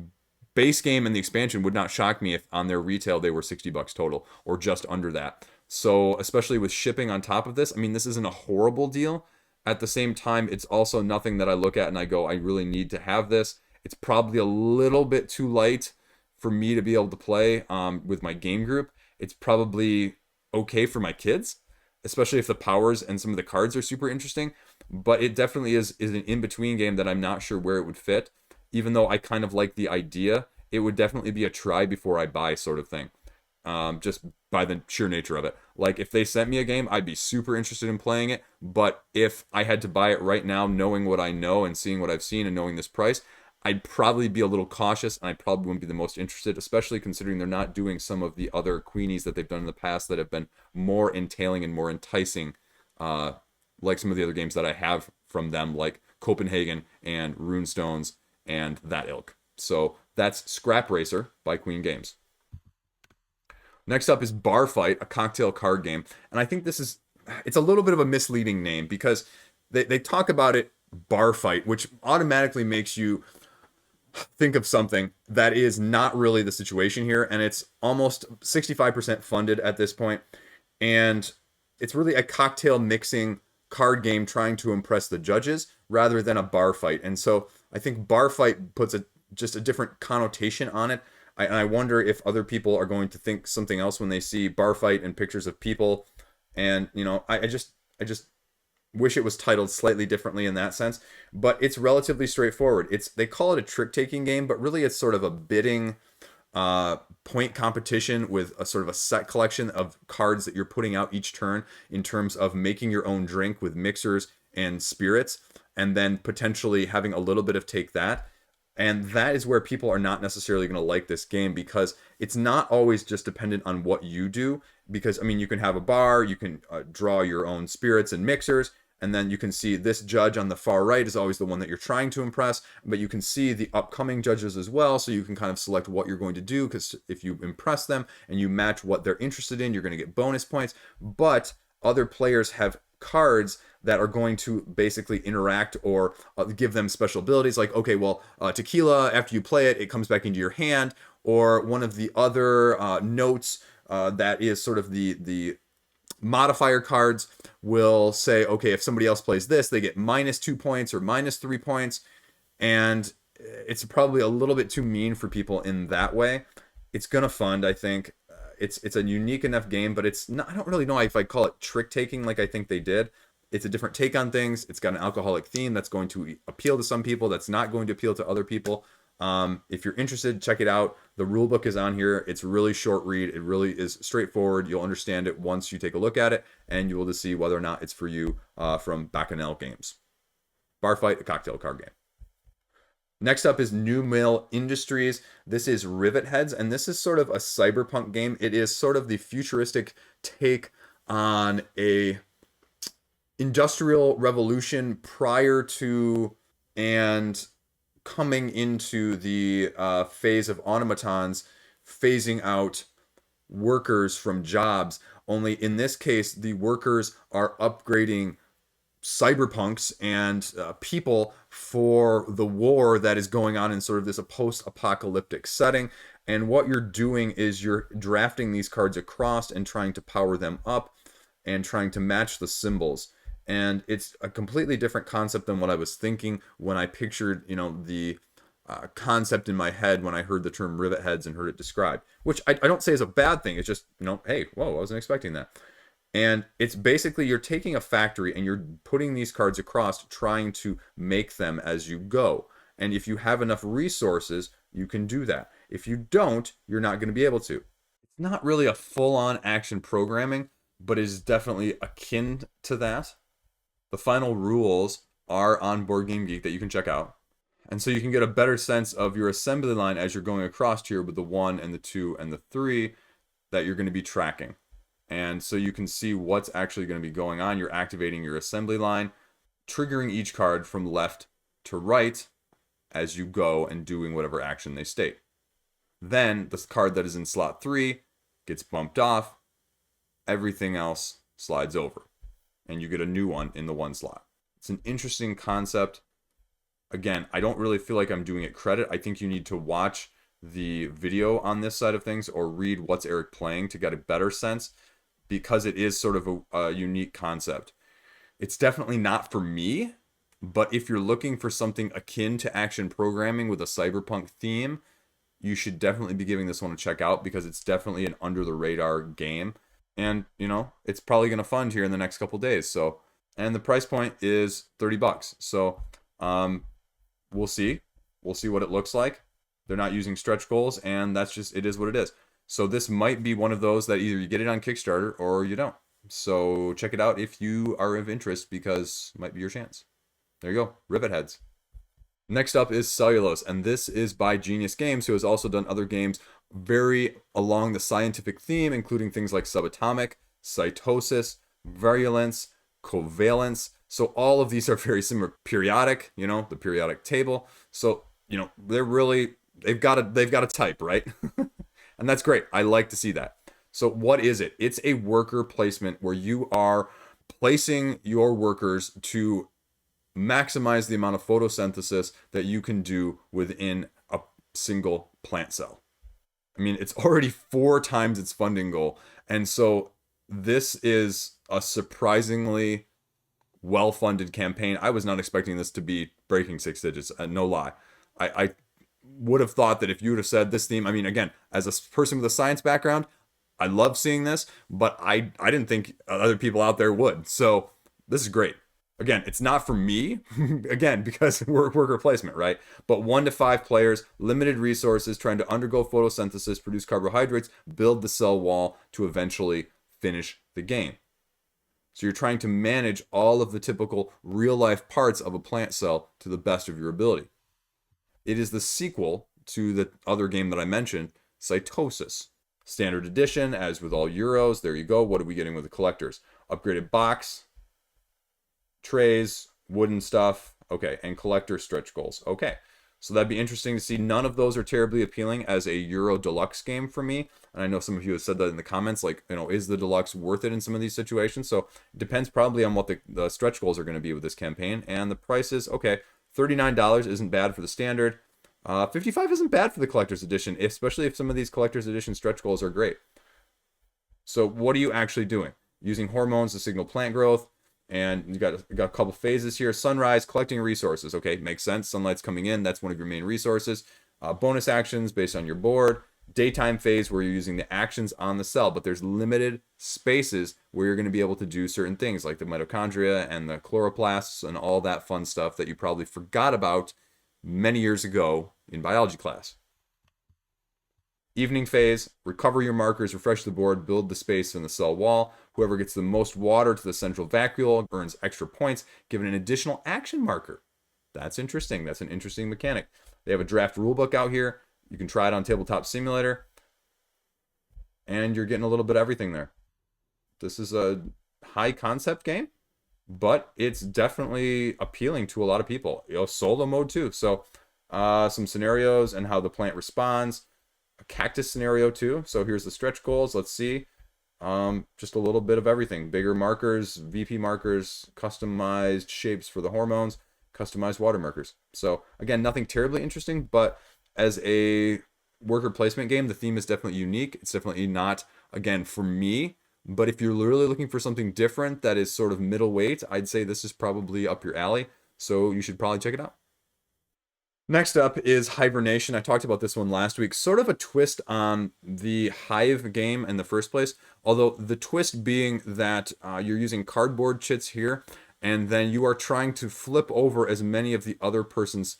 base game and the expansion would not shock me if on their retail they were $60 total or just under that. So especially with shipping on top of this, I mean, this isn't a horrible deal. At the same time, it's also nothing that I look at and I go, I really need to have this. It's probably a little bit too light for me to be able to play with my game group. It's probably okay for my kids, especially if the powers and some of the cards are super interesting. But it definitely is an in-between game that I'm not sure where it would fit. Even though I kind of like the idea, it would definitely be a try before I buy sort of thing. Just by the sheer nature of it. Like, if they sent me a game, I'd be super interested in playing it. But if I had to buy it right now, knowing what I know and seeing what I've seen and knowing this price, I'd probably be a little cautious, and I probably wouldn't be the most interested, especially considering they're not doing some of the other Queenies that they've done in the past that have been more entailing and more enticing, like some of the other games that I have from them, like Copenhagen and Runestones and that ilk. So that's Scrap Racer by Queen Games. Next up is Bar Fight, a cocktail card game. And I think it's a little bit of a misleading name, because they talk about it Bar Fight, which automatically makes you think of something that is not really the situation here, and it's almost 65% funded at this point, and it's really a cocktail mixing card game trying to impress the judges rather than a bar fight. And so I think Bar Fight puts just a different connotation on it. I wonder if other people are going to think something else when they see Bar Fight and pictures of people, and I just wish it was titled slightly differently in that sense. But it's relatively straightforward. They call it a trick-taking game, but really it's sort of a bidding point competition with a sort of a set collection of cards that you're putting out each turn in terms of making your own drink with mixers and spirits, and then potentially having a little bit of take that. And that is where people are not necessarily going to like this game, because it's not always just dependent on what you do. Because, I mean, you can have a bar, you can draw your own spirits and mixers, And then you can see this judge on the far right is always the one that you're trying to impress, but you can see the upcoming judges as well, so you can kind of select what you're going to do, because if you impress them and you match what they're interested in, you're going to get bonus points. But other players have cards that are going to basically interact or give them special abilities, like, okay, well, tequila, after you play it, it comes back into your hand, or one of the other notes that is sort of the modifier cards will say, okay, if somebody else plays this, they get -2 points or -3 points. And it's probably a little bit too mean for people in that way. It's gonna fund, I think. It's a unique enough game, but it's not, I don't really know if I'd call it trick taking like I think they did. It's a different take on things. It's got an alcoholic theme that's going to appeal to some people, that's not going to appeal to other people. If you're interested, check it out. The rulebook is on here. It's really short read. It really is straightforward. You'll understand it once you take a look at it, and you will just see whether or not it's for you from Bacchanal Games. Bar Fight, a cocktail card game. Next up is New Mill Industries. This is Rivet Heads, and this is sort of a cyberpunk game. It is sort of the futuristic take on a industrial revolution prior to and coming into the phase of automatons phasing out workers from jobs. Only in this case, the workers are upgrading cyberpunks and people for the war that is going on in sort of this post-apocalyptic setting. And what you're doing is you're drafting these cards across and trying to power them up and trying to match the symbols. And it's a completely different concept than what I was thinking when I pictured, the concept in my head when I heard the term Rivet Heads and heard it described, which I don't say is a bad thing. It's just, hey, whoa, I wasn't expecting that. And it's basically you're taking a factory and you're putting these cards across, trying to make them as you go. And if you have enough resources, you can do that. If you don't, you're not going to be able to. It's not really a full-on action programming, but it is definitely akin to that. The final rules are on Board Game Geek that you can check out. And so you can get a better sense of your assembly line as you're going across here with the 1 and the 2 and the 3 that you're going to be tracking. And so you can see what's actually going to be going on. You're activating your assembly line, triggering each card from left to right as you go and doing whatever action they state. Then the card that is in slot 3 gets bumped off. Everything else slides over. And you get a new one in the 1 slot. It's an interesting concept. Again, I don't really feel like I'm doing it credit. I think you need to watch the video on this side of things or read What's Eric Playing to get a better sense, because it is sort of a unique concept. It's definitely not for me, but if you're looking for something akin to action programming with a cyberpunk theme, you should definitely be giving this one a check out, because it's definitely an under-the-radar game. And, it's probably going to fund here in the next couple days. So, and the price point is $30. So, we'll see. We'll see what it looks like. They're not using stretch goals, and that's just, it is what it is. So this might be one of those that either you get it on Kickstarter or you don't. So check it out if you are of interest, because it might be your chance. There you go, Rivet Heads. Next up is Cellulose, and this is by Genius Games, who has also done other games very along the scientific theme, including things like Subatomic, Cytosis, Virulence, Covalence. So all of these are very similar. Periodic, the periodic table. So, they've got a type, right? And that's great. I like to see that. So what is it? It's a worker placement where you are placing your workers to maximize the amount of photosynthesis that you can do within a single plant cell. I mean, it's already 4 times its funding goal. And so this is a surprisingly well-funded campaign. I was not expecting this to be breaking 6 digits, no lie. I would have thought that if you would have said this theme, I mean, again, as a person with a science background, I love seeing this, but I didn't think other people out there would. So this is great. Again, it's not for me, again, because we're worker placement, right? But 1 to 5 players, limited resources, trying to undergo photosynthesis, produce carbohydrates, build the cell wall to eventually finish the game. So you're trying to manage all of the typical real-life parts of a plant cell to the best of your ability. It is the sequel to the other game that I mentioned, Cytosis. Standard edition, as with all Euros. There you go. What are we getting with the collectors? Upgraded box. trays, wooden stuff. Okay, and collector stretch goals. Okay, so that'd be interesting to see. None of those are terribly appealing as a Euro Deluxe game for me. And I know some of you have said that in the comments, like, is the Deluxe worth it in some of these situations? So it depends probably on what the stretch goals are going to be with this campaign. And the price is, okay, $39 isn't bad for the standard. 55 isn't bad for the collector's edition, especially if some of these collector's edition stretch goals are great. So what are you actually doing? Using hormones to signal plant growth, and you got a couple phases here. Sunrise, collecting resources. Okay, makes sense. Sunlight's coming in. That's one of your main resources. Bonus actions based on your board. Daytime phase where you're using the actions on the cell, but there's limited spaces where you're going to be able to do certain things like the mitochondria and the chloroplasts and all that fun stuff that you probably forgot about many years ago in biology class. Evening phase, recover your markers, refresh the board, build the space in the cell wall. Whoever gets the most water to the central vacuole earns extra points, given an additional action marker. That's interesting. That's an interesting mechanic. They have a draft rulebook out here. You can try it on Tabletop Simulator. And you're getting a little bit of everything there. This is a high concept game, but it's definitely appealing to a lot of people. Solo mode too. So some scenarios and how the plant responds. A cactus scenario too. So here's the stretch goals. Let's see. Just a little bit of everything. Bigger markers, VP markers, customized shapes for the hormones, customized water markers. So again, nothing terribly interesting, but as a worker placement game, the theme is definitely unique. It's definitely not, again, for me. But if you're really looking for something different that is sort of middleweight, I'd say this is probably up your alley. So you should probably check it out. Next up is Hivernation. I talked about this one last week. Sort of a twist on the Hive game in the first place. Although the twist being that you're using cardboard chits here, and then you are trying to flip over as many of the other person's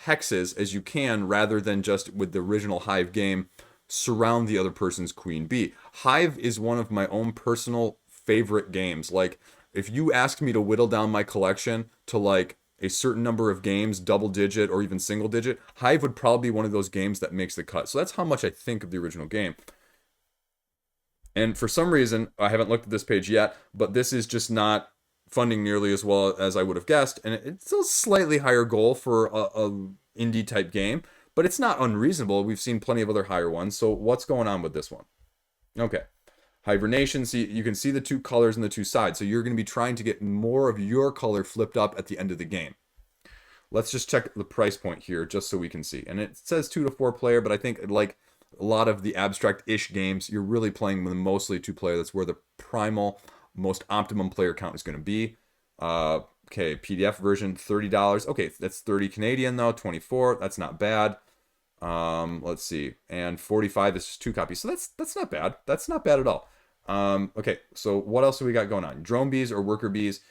hexes as you can, rather than just with the original Hive game, surround the other person's queen bee. Hive is one of my own personal favorite games. Like, if you asked me to whittle down my collection to like a certain number of games, double digit or even single digit, Hive would probably be one of those games that makes the cut. So that's how much I think of the original game. And for some reason, I haven't looked at this page yet, but this is just not funding nearly as well as I would have guessed. And it's a slightly higher goal for a indie type game, but it's not unreasonable. We've seen plenty of other higher ones. So what's going on with this one? Okay. Hibernation, see, you can see the two colors on the two sides. So you're going to be trying to get more of your color flipped up at the end of the game. Let's just check the price point here just so we can see. And it says 2 to 4 player, but I think like a lot of the abstract-ish games, you're really playing with mostly 2 player. That's where the primal, most optimum player count is going to be. Okay, PDF version, $30. Okay, that's 30 Canadian though, 24. That's not bad. Let's see. And 45 is just 2 copies. So that's not bad. That's not bad at all. Okay, so what else do we got going on? Drone bees or worker bees.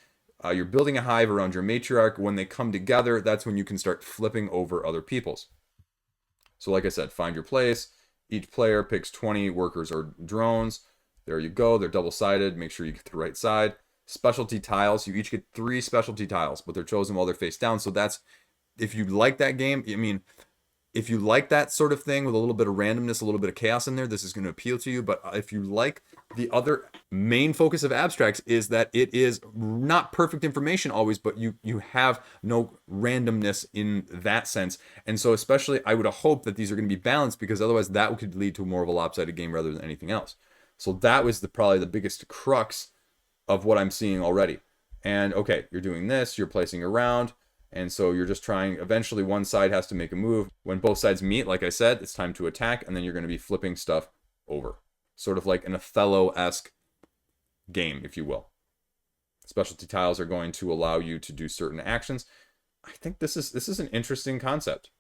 You're building a hive around your matriarch. When they come together, that's when you can start flipping over other people's. So like I said, find your place. Each player picks 20 workers or drones. There you go. They're double-sided. Make sure you get the right side. Specialty tiles. You each get 3 specialty tiles, but they're chosen while they're face down. So that's, if you like that game, I mean, if you like that sort of thing with a little bit of randomness, a little bit of chaos in there, this is going to appeal to you. But if you like the other main focus of abstracts is that it is not perfect information always, but you have no randomness in that sense. And so especially I would hope that these are going to be balanced, because otherwise that could lead to more of a lopsided game rather than anything else. So that was probably the biggest crux of what I'm seeing already. And okay, you're doing this, you're placing around. And so you're just trying, eventually one side has to make a move. When both sides meet, like I said, it's time to attack, and then you're going to be flipping stuff over. Sort of like an Othello-esque game, if you will. Specialty tiles are going to allow you to do certain actions. I think this is an interesting concept.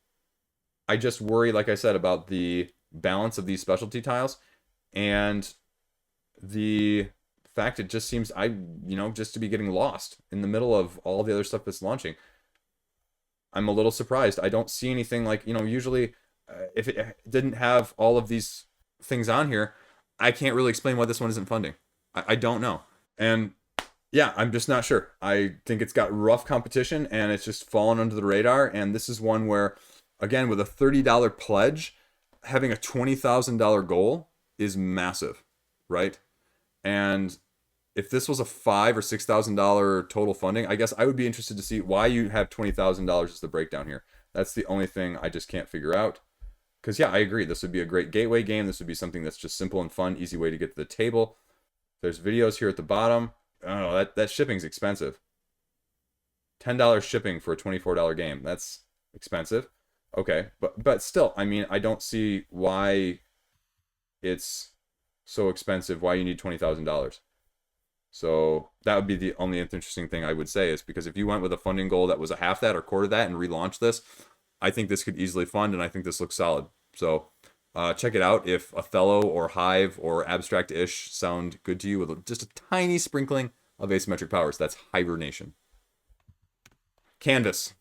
I just worry, like I said, about the balance of these specialty tiles, and the fact it just seems, just to be getting lost in the middle of all the other stuff that's launching. I'm a little surprised. I don't see anything like, usually if it didn't have all of these things on here, I can't really explain why this one isn't funding. I don't know. And yeah, I'm just not sure. I think it's got rough competition and it's just fallen under the radar. And this is one where, again, with a $30 pledge, having a $20,000 goal is massive, right? And if this was a $5,000 or $6,000 total funding, I guess I would be interested to see why you have $20,000 as the breakdown here. That's the only thing I just can't figure out. Because yeah, I agree. This would be a great gateway game. This would be something that's just simple and fun, easy way to get to the table. There's videos here at the bottom. Oh, that shipping's expensive. $10 shipping for a $24 game. That's expensive. Okay, but still, I mean, I don't see why it's so expensive, why you need $20,000. So that would be the only interesting thing I would say, is because if you went with a funding goal that was a half that or quarter that and relaunched this, I think this could easily fund, and I think this looks solid. So check it out. If Othello or Hive or Abstract-ish sound good to you with just a tiny sprinkling of asymmetric powers, that's Hibernation. Canvas.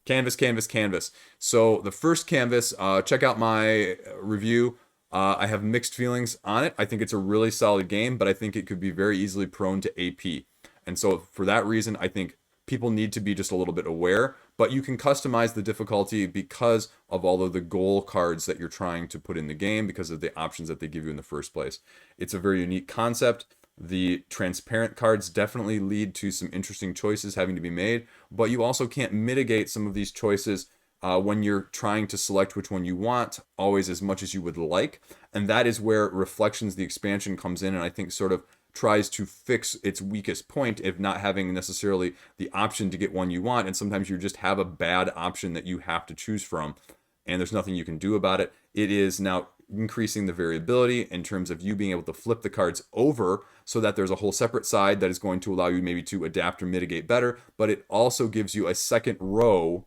So the first canvas, check out my review. I have mixed feelings on it. I think it's a really solid game, but I think it could be very easily prone to AP. And so for that reason, I think people need to be just a little bit aware, but you can customize the difficulty because of all of the goal cards that you're trying to put in the game, because of the options that they give you in the first place. It's a very unique concept. The transparent cards definitely lead to some interesting choices having to be made, but you also can't mitigate some of these choices when you're trying to select which one you want always as much as you would like. And that is where Reflections, the expansion, comes in, and I think sort of tries to fix its weakest point of not having necessarily the option to get one you want. And sometimes you just have a bad option that you have to choose from, and there's nothing you can do about it. It is now increasing the variability in terms of you being able to flip the cards over so that there's a whole separate side that is going to allow you maybe to adapt or mitigate better, but it also gives you a second row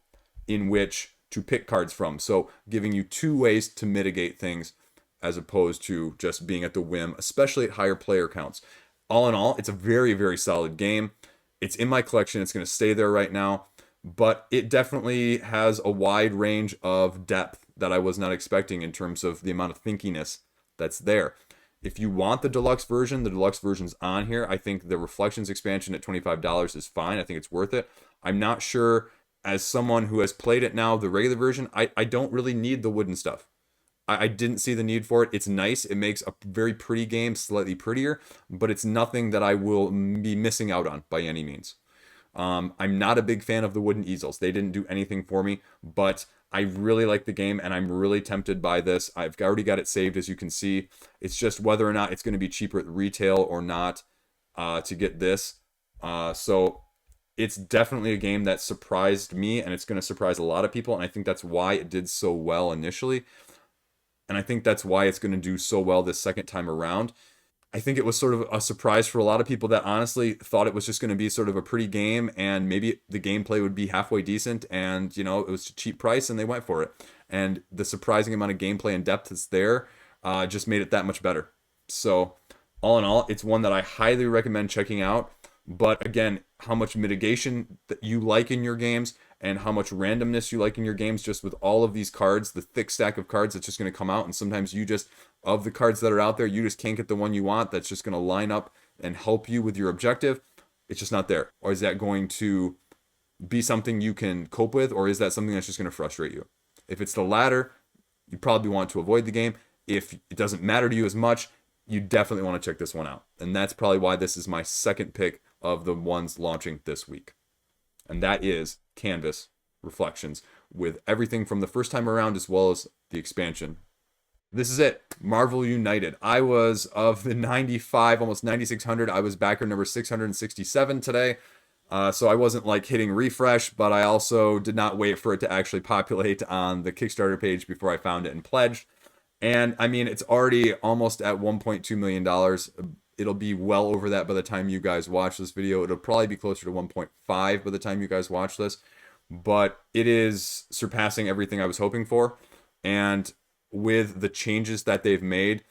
in which to pick cards from. So giving you two ways to mitigate things as opposed to just being at the whim, especially at higher player counts. All in all, it's a very, very solid game. It's in my collection. It's going to stay there right now, but it definitely has a wide range of depth that I was not expecting in terms of the amount of thinkiness that's there. If you want the deluxe version, the deluxe version's on here. I think the Reflections expansion at $25 is fine. I think it's worth it. I'm not sure, as someone who has played it now, the regular version, I don't really need the wooden stuff. I didn't see the need for it. It's nice. It makes a very pretty game slightly prettier, but it's nothing that I will be missing out on by any means. I'm not a big fan of the wooden easels. They didn't do anything for me, but I really like the game, and I'm really tempted by this. I've already got it saved, as you can see. It's just whether or not it's going to be cheaper at retail or not to get this. So it's definitely a game that surprised me, and it's going to surprise a lot of people, and I think that's why it did so well initially. And I think that's why it's going to do so well this second time around. I think it was sort of a surprise for a lot of people that honestly thought it was just going to be sort of a pretty game, and maybe the gameplay would be halfway decent, and, you know, it was a cheap price and they went for it. And the surprising amount of gameplay and depth that's there just made it that much better. So all in all, it's one that I highly recommend checking out. But again, how much mitigation that you like in your games and how much randomness you like in your games, just with all of these cards, the thick stack of cards that's just going to come out. And sometimes you just, of the cards that are out there, you just can't get the one you want that's just going to line up and help you with your objective. It's just not there. Or is that going to be something you can cope with? Or is that something that's just going to frustrate you? If it's the latter, you probably want to avoid the game. If it doesn't matter to you as much, you definitely want to check this one out. And that's probably why this is my second pick of the ones launching this week. And that is Canvas Reflections, with everything from the first time around as well as the expansion. This is it. Marvel United. I was, of the 95, almost 9,600, I was backer number 667 today. So I wasn't like hitting refresh, but I also did not wait for it to actually populate on the Kickstarter page before I found it and pledged. And I mean, it's already almost at $1.2 million. It'll be well over that by the time you guys watch this video. It'll probably be closer to 1.5 by the time you guys watch this. But it is surpassing everything I was hoping for. And with the changes that they've made,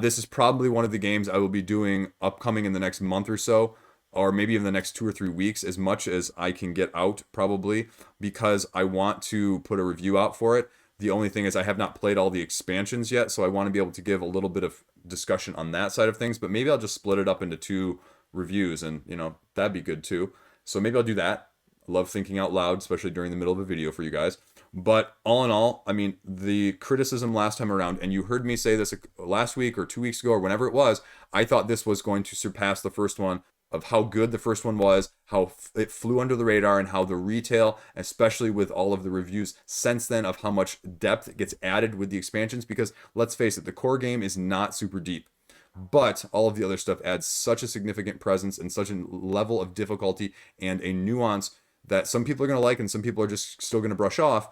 this is probably one of the games I will be doing upcoming in the next month or so, or maybe in the next 2 or 3 weeks, as much as I can get out probably, because I want to put a review out for it. The only thing is I have not played all the expansions yet, so I want to be able to give a little bit of discussion on that side of things, but maybe I'll just split it up into 2 reviews, and, you know, that'd be good too. So maybe I'll do that. I love thinking out loud, especially during the middle of a video for you guys. But all in all, I mean, the criticism last time around, and you heard me say this last week or 2 weeks ago or whenever it was, I thought this was going to surpass the first one of how good the first one was, how it flew under the radar, and how the retail, especially with all of the reviews since then, of how much depth gets added with the expansions. Because let's face it, the core game is not super deep, but all of the other stuff adds such a significant presence and such a level of difficulty and a nuance that some people are going to like and some people are just still going to brush off.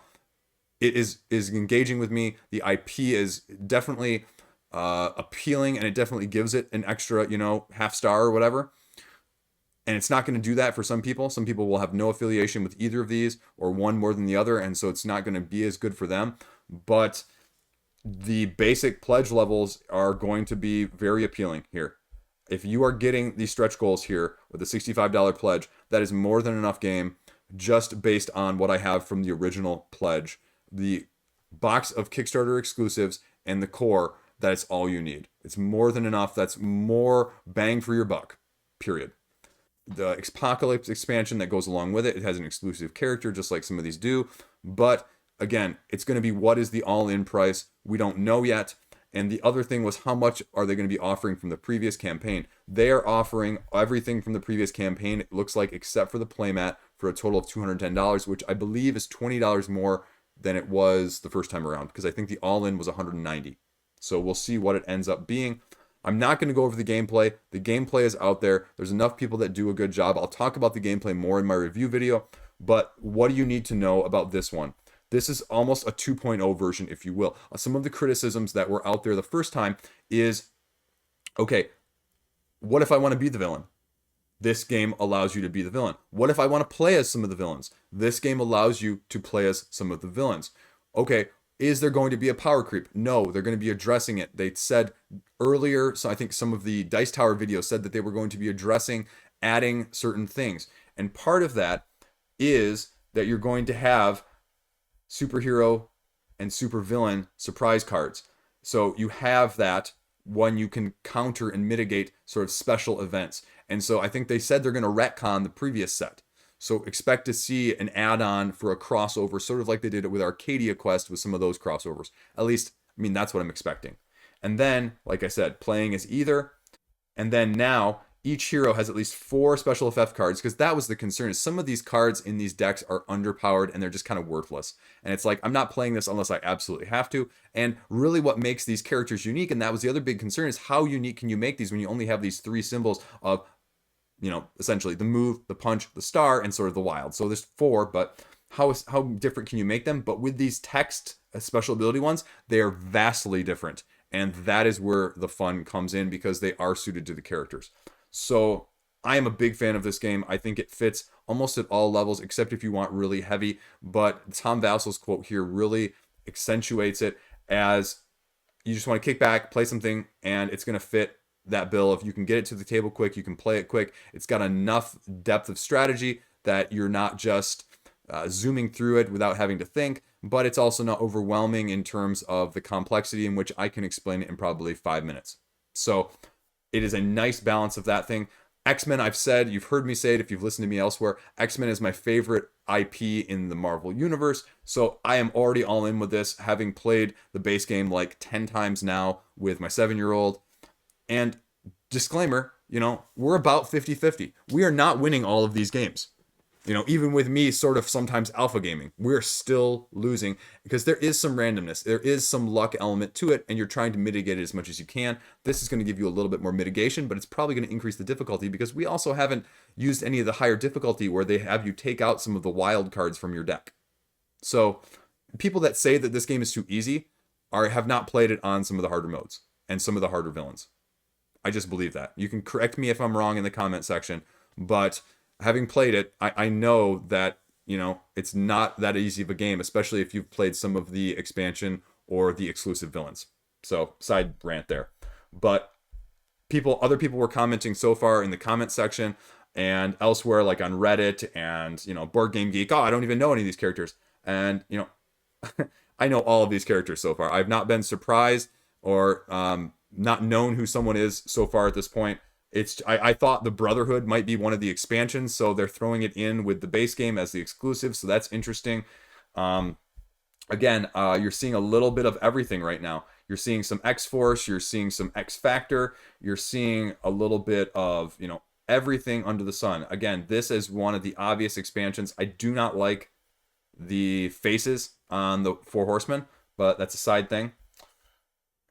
It is engaging with me. The IP is definitely appealing, and it definitely gives it an extra, half star or whatever. And it's not going to do that for some people. Some people will have no affiliation with either of these, or one more than the other, and so it's not going to be as good for them. But the basic pledge levels are going to be very appealing here. If you are getting these stretch goals here with a $65 pledge, that is more than enough game, just based on what I have from the original pledge. The box of Kickstarter exclusives and the core, that is all you need. It's more than enough. That's more bang for your buck, period. The Apocalypse expansion that goes along with it, it has an exclusive character, just like some of these do. But again, it's going to be, what is the all-in price? We don't know yet. And the other thing was, how much are they going to be offering from the previous campaign? They are offering everything from the previous campaign, it looks like, except for the playmat, for a total of $210, which I believe is $20 more than it was the first time around, because I think the all-in was $190. So we'll see what it ends up being. I'm not going to go over the gameplay. The gameplay is out there. There's enough people that do a good job. I'll talk about the gameplay more in my review video. But what do you need to know about this one? This is almost a 2.0 version, if you will. Some of the criticisms that were out there the first time is, okay, what if I want to be the villain? This game allows you to be the villain. What if I want to play as some of the villains? This game allows you to play as some of the villains. Okay, is there going to be a power creep? No, they're going to be addressing it. They said earlier, so I think some of the Dice Tower videos said that they were going to be addressing adding certain things. And part of that is that you're going to have superhero and supervillain surprise cards. So you have that when you can counter and mitigate sort of special events. And so I think they said they're going to retcon the previous set. So expect to see an add-on for a crossover, sort of like they did it with Arcadia Quest with some of those crossovers. At least, I mean, that's what I'm expecting. And then, like I said, playing as either. And then now, each hero has at least 4 special effect cards, because that was the concern, is some of these cards in these decks are underpowered and they're just kind of worthless. And it's like, I'm not playing this unless I absolutely have to. And really what makes these characters unique, and that was the other big concern, is how unique can you make these when you only have these 3 symbols of, essentially the move, the punch, the star, and sort of the wild. So there's 4, but how different can you make them? But with these text special ability ones, they are vastly different. And that is where the fun comes in, because they are suited to the characters. So I am a big fan of this game. I think it fits almost at all levels, except if you want really heavy. But Tom Vasel's quote here really accentuates it, as you just want to kick back, play something, and it's going to fit that bill. If you can get it to the table quick, you can play it quick. It's got enough depth of strategy that you're not just zooming through it without having to think, but it's also not overwhelming in terms of the complexity, in which I can explain it in probably 5 minutes. So it is a nice balance of that thing. X-Men, I've said, you've heard me say it if you've listened to me elsewhere, X-Men is my favorite IP in the Marvel Universe, so I am already all in with this, having played the base game like 10 times now with my 7-year-old. And disclaimer, we're about 50-50. We are not winning all of these games. Even with me sort of sometimes alpha gaming, we're still losing, because there is some randomness. There is some luck element to it, and you're trying to mitigate it as much as you can. This is going to give you a little bit more mitigation, but it's probably going to increase the difficulty, because we also haven't used any of the higher difficulty where they have you take out some of the wild cards from your deck. So people that say that this game is too easy have not played it on some of the harder modes and some of the harder villains. I just believe that. You can correct me if I'm wrong in the comment section, but having played it, I know that, it's not that easy of a game, especially if you've played some of the expansion or the exclusive villains. So, side rant there. But other people were commenting so far in the comment section and elsewhere, like on Reddit and, Board Game Geek, I don't even know any of these characters. And, I know all of these characters so far. I've not been surprised or not known who someone is so far at this point. I thought the Brotherhood might be one of the expansions, so they're throwing it in with the base game as the exclusive, so that's interesting. Again, you're seeing a little bit of everything right now. You're seeing some X-Force, you're seeing some X-Factor, you're seeing a little bit of, everything under the sun. Again, this is one of the obvious expansions. I do not like the faces on the Four Horsemen, but that's a side thing.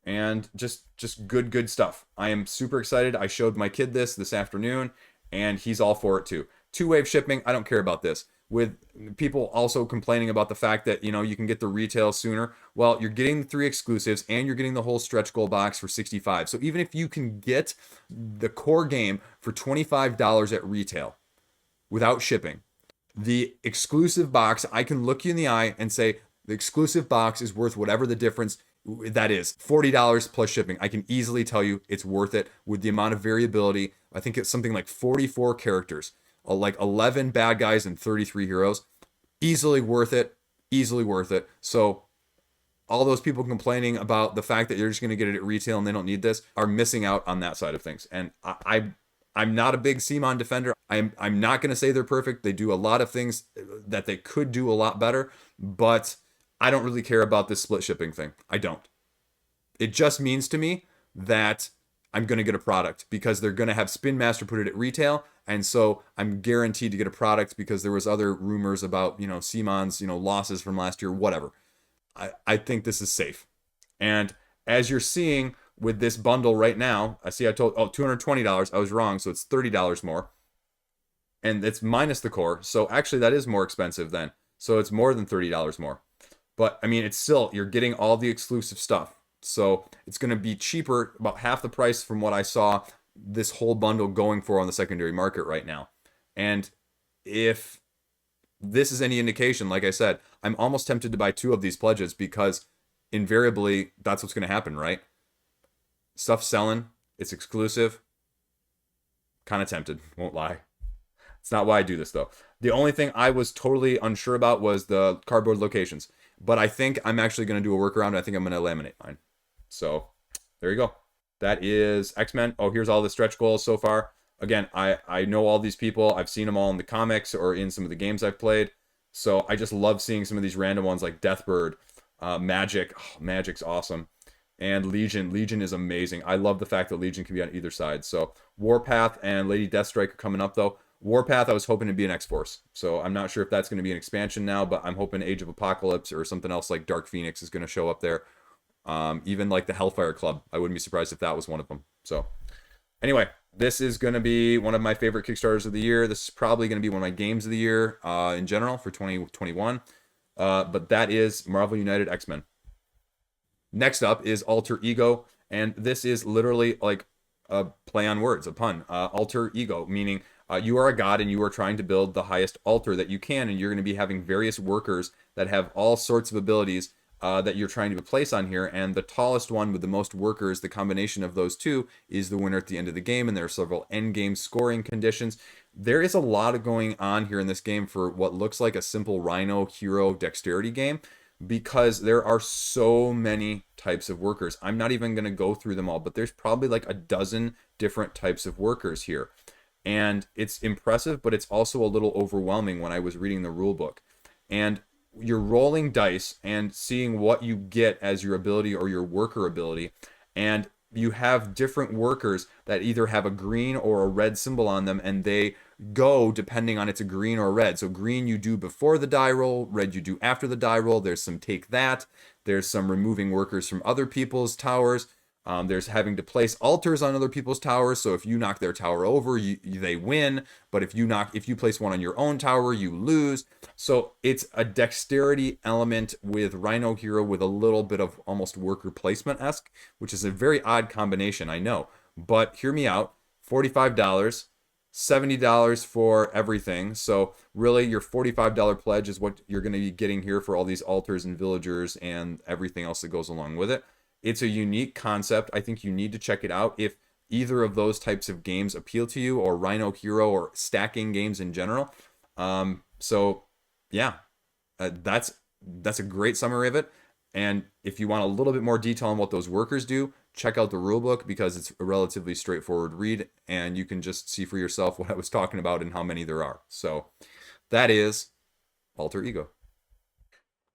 And just good stuff. I am super excited. I showed my kid this afternoon, and he's all for it too. Two-wave shipping, I don't care about this. With people also complaining about the fact that, you know, you can get the retail sooner. Well, you're getting the 3 exclusives and you're getting the whole stretch goal box for $65. So even if you can get the core game for $25 at retail without shipping, the exclusive box, I can look you in the eye and say the exclusive box is worth whatever the difference that is. $40 plus shipping. I can easily tell you it's worth it with the amount of variability. I think it's something like 44 characters. Like 11 bad guys and 33 heroes. Easily worth it. Easily worth it. So all those people complaining about the fact that you're just going to get it at retail and they don't need this are missing out on that side of things. And I'm not a big CMON defender. I'm not going to say they're perfect. They do a lot of things that they could do a lot better, but I don't really care about this split shipping thing. I don't. It just means to me that I'm going to get a product because they're going to have Spin Master put it at retail. And so I'm guaranteed to get a product because there was other rumors about, you know, CMON's, you know, losses from last year, whatever. I think this is safe. And as you're seeing with this bundle right now, I told, $220. I was wrong. So it's $30 more. And it's minus the core. So actually that is more expensive then. So it's more than $30 more. But I mean, it's still, you're getting all the exclusive stuff. So it's going to be cheaper, about half the price from what I saw this whole bundle going for on the secondary market right now. And if this is any indication, like I said, I'm almost tempted to buy 2 of these pledges because invariably that's what's going to happen, right? Stuff's selling. It's exclusive. Kind of tempted, won't lie. It's not why I do this though. The only thing I was totally unsure about was the cardboard locations. But I think I'm actually going to do a workaround. I think I'm going to laminate mine. So there you go. That is X-Men. Oh, here's all the stretch goals so far. Again, I know all these people. I've seen them all in the comics or in some of the games I've played. So I just love seeing some of these random ones like Deathbird, Magic. Oh, Magic's awesome. And Legion. Legion is amazing. I love the fact that Legion can be on either side. So Warpath and Lady Deathstrike are coming up though. Warpath, I was hoping to be an X-Force. So I'm not sure if that's going to be an expansion now, but I'm hoping Age of Apocalypse or something else like Dark Phoenix is going to show up there. Even like the Hellfire Club. I wouldn't be surprised if that was one of them. So anyway, this is going to be one of my favorite Kickstarters of the year. This is probably going to be one of my games of the year in general for 2021. But that is Marvel United X-Men. Next up is Alter Ego. And this is literally like a play on words, a pun. Alter Ego, meaning you are a god and you are trying to build the highest altar that you can. And you're going to be having various workers that have all sorts of abilities that you're trying to place on here, and the tallest one with the most workers, the combination of those two, is the winner at the end of the game, and there are several end game scoring conditions. There is a lot of going on here in this game for what looks like a simple Rhino hero dexterity game, because there are so many types of workers. I'm not even going to go through them all, but there's probably like a dozen different types of workers here. And it's impressive, but it's also a little overwhelming when I was reading the rule book. And you're rolling dice and seeing what you get as your ability or your worker ability. And you have different workers that either have a green or a red symbol on them, and they go depending on it's a green or red. So green you do before the die roll, red you do after the die roll. There's some take that. There's some removing workers from other people's towers. There's having to place altars on other people's towers. So if you knock their tower over, they win. But if you place one on your own tower, you lose. So it's a dexterity element with Rhino Hero with a little bit of almost worker placement-esque, which is a very odd combination, I know. But hear me out. $45, $70 for everything. So really your $45 pledge is what you're going to be getting here for all these altars and villagers and everything else that goes along with it. It's a unique concept. I think you need to check it out if either of those types of games appeal to you, or Rhino Hero or stacking games in general. So yeah, that's a great summary of it. And if you want a little bit more detail on what those workers do, check out the rulebook, because it's a relatively straightforward read and you can just see for yourself what I was talking about and how many there are. So that is Alter Ego.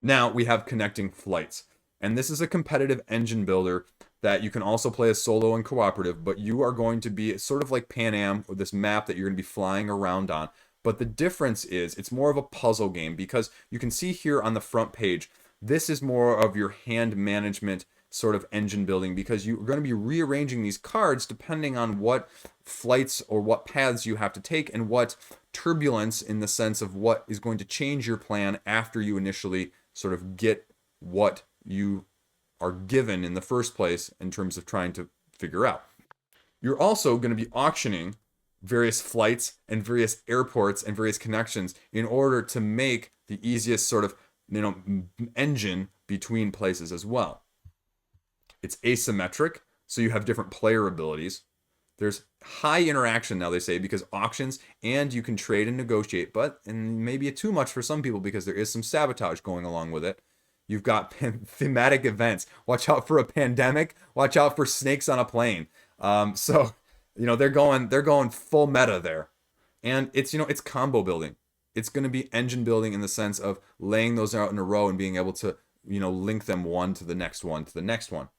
Now we have Connecting Flights. And this is a competitive engine builder that you can also play as solo and cooperative, but you are going to be sort of like Pan Am, or this map that you're going to be flying around on. But the difference is it's more of a puzzle game, because you can see here on the front page, this is more of your hand management sort of engine building, because you're going to be rearranging these cards depending on what flights or what paths you have to take, and what turbulence, in the sense of what is going to change your plan after you initially sort of get what you are given in the first place in terms of trying to figure out. You're also going to be auctioning various flights and various airports and various connections in order to make the easiest sort of, engine between places as well. It's asymmetric, so you have different player abilities. There's high interaction now, they say, because auctions, and you can trade and negotiate, but and maybe too much for some people because there is some sabotage going along with it. You've got thematic events. Watch out for a pandemic. Watch out for snakes on a plane. So they're going full meta there, and it's combo building. It's going to be engine building in the sense of laying those out in a row and being able to link them one to the next one to the next one.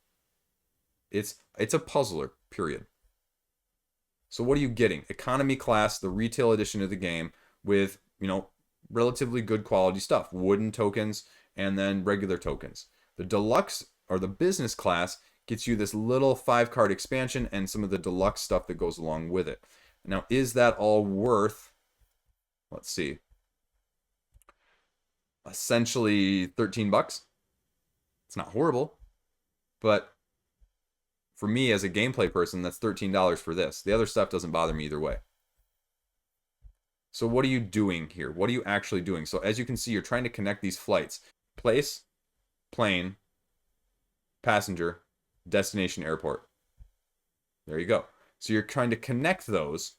It's a puzzler, period. So what are you getting? Economy class, the retail edition of the game, with relatively good quality stuff, wooden tokens, and then regular tokens. The deluxe, or the business class, gets you this little 5-card expansion and some of the deluxe stuff that goes along with it. Now, is that all worth, let's see, essentially $13? It's not horrible, but for me as a gameplay person, that's $13 for this. The other stuff doesn't bother me either way. So what are you doing here? What are you actually doing? So as you can see, you're trying to connect these flights. Place, plane, passenger, destination, airport. There you go. So you're trying to connect those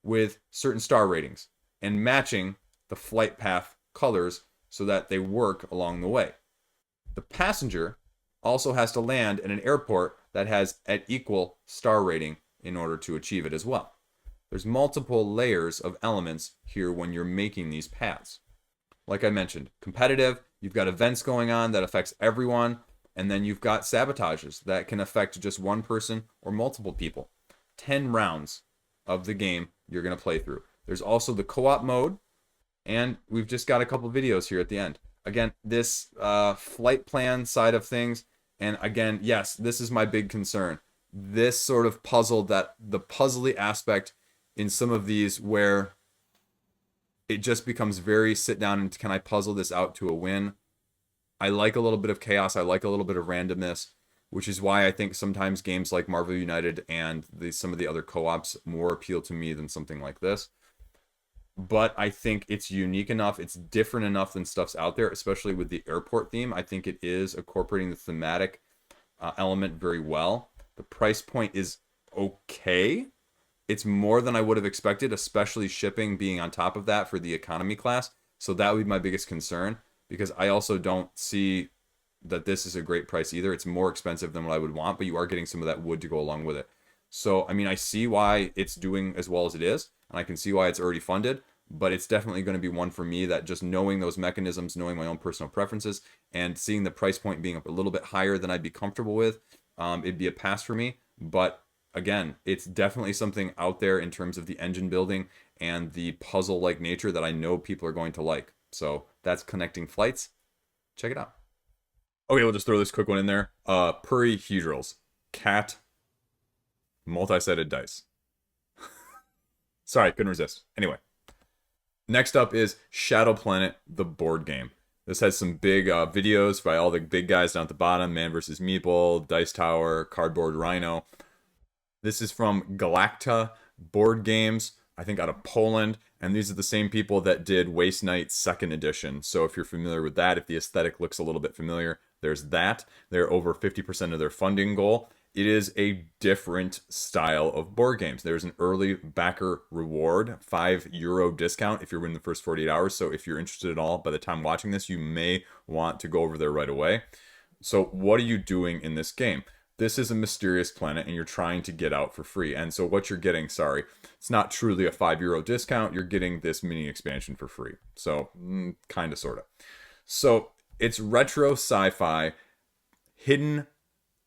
with certain star ratings and matching the flight path colors so that they work along the way. The passenger also has to land in an airport that has an equal star rating in order to achieve it as well. There's multiple layers of elements here when you're making these paths. Like I mentioned, competitive, you've got events going on that affects everyone, and then you've got sabotages that can affect just one person or multiple people. 10 rounds of the game you're going to play through. There's also the co-op mode, and we've just got a couple videos here at the end. Again, this flight plan side of things, and again, yes, this is my big concern. This sort of puzzle, that the puzzly aspect in some of these where it just becomes very sit down and can I puzzle this out to a win? I like a little bit of chaos. I like a little bit of randomness, which is why I think sometimes games like Marvel United and some of the other co-ops more appeal to me than something like this. But I think it's unique enough, it's different enough than stuff's out there, especially with the airport theme. I think it is incorporating the thematic element very well. The price point is okay. It's more than I would have expected, especially shipping being on top of that for the economy class. So that would be my biggest concern, because I also don't see that this is a great price either. It's more expensive than what I would want, but you are getting some of that wood to go along with it. So, I mean, I see why it's doing as well as it is, and I can see why it's already funded, but it's definitely going to be one for me that just knowing those mechanisms, knowing my own personal preferences, and seeing the price point being a little bit higher than I'd be comfortable with, it'd be a pass for me. But again, it's definitely something out there in terms of the engine building and the puzzle-like nature that I know people are going to like. So that's Connecting Flights. Check it out. Okay, we'll just throw this quick one in there. Purryhedrals. Cat. Multi-sided dice. Sorry, couldn't resist. Anyway. Next up is Shadow Planet, the board game. This has some big videos by all the big guys down at the bottom. Man vs. Meeple, Dice Tower, Cardboard Rhino. This is from Galacta Board Games, I think out of Poland. And these are the same people that did Waste Night 2nd Edition. So if you're familiar with that, if the aesthetic looks a little bit familiar, there's that. They're over 50% of their funding goal. It is a different style of board games. There's an early backer reward, €5 discount if you're in the first 48 hours. So if you're interested at all, by the time watching this, you may want to go over there right away. So what are you doing in this game? This is a mysterious planet and you're trying to get out for free. And so what you're getting, it's not truly a €5 discount. You're getting this mini expansion for free. So kind of, sort of. So it's retro sci-fi, hidden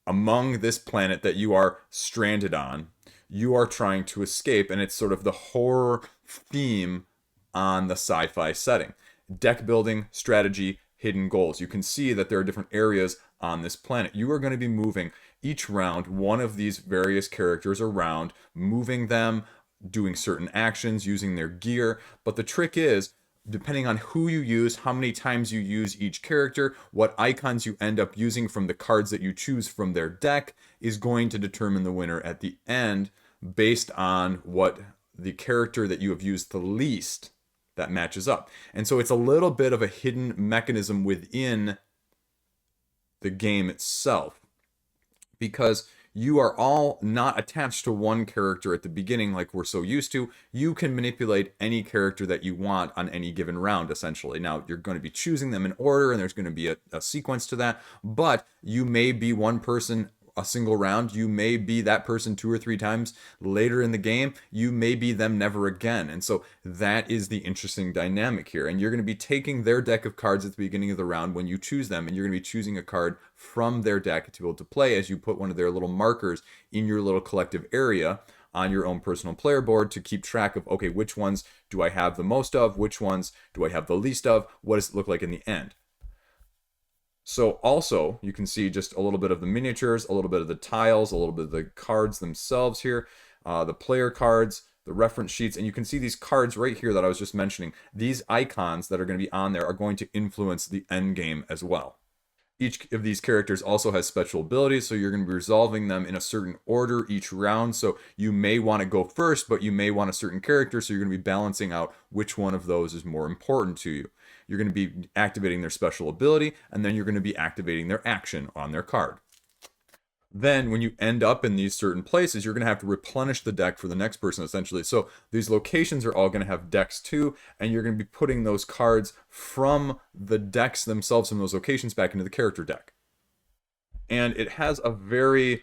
among this planet that you are stranded on. You are trying to escape, and it's sort of the horror theme on the sci-fi setting. Deck building, strategy, hidden goals. You can see that there are different areas on this planet. You are going to be moving each round one of these various characters around, moving them, doing certain actions, using their gear. But the trick is, depending on who you use, how many times you use each character, what icons you end up using from the cards that you choose from their deck is going to determine the winner at the end based on what the character that you have used the least that matches up. And so it's a little bit of a hidden mechanism within the game itself, because you are all not attached to one character at the beginning like we're so used to. You can manipulate any character that you want on any given round, essentially. Now, you're going to be choosing them in order, and there's going to be a sequence to that, but you may be one person a single round. You may be that person 2 or 3 times later in the game. You may be them never again. And so that is the interesting dynamic here. And you're going to be taking their deck of cards at the beginning of the round when you choose them, and you're going to be choosing a card from their deck to be able to play as you put one of their little markers in your little collective area on your own personal player board to keep track of, okay, which ones do I have the most of? Which ones do I have the least of? What does it look like in the end? So also, you can see just a little bit of the miniatures, a little bit of the tiles, a little bit of the cards themselves here, the player cards, the reference sheets, and you can see these cards right here that I was just mentioning. These icons that are going to be on there are going to influence the end game as well. Each of these characters also has special abilities, so you're going to be resolving them in a certain order each round. So you may want to go first, but you may want a certain character, so you're going to be balancing out which one of those is more important to you. You're going to be activating their special ability, and then you're going to be activating their action on their card. Then when you end up in these certain places, you're going to have to replenish the deck for the next person, essentially. So these locations are all going to have decks too, and you're going to be putting those cards from the decks themselves from those locations back into the character deck. And it has a very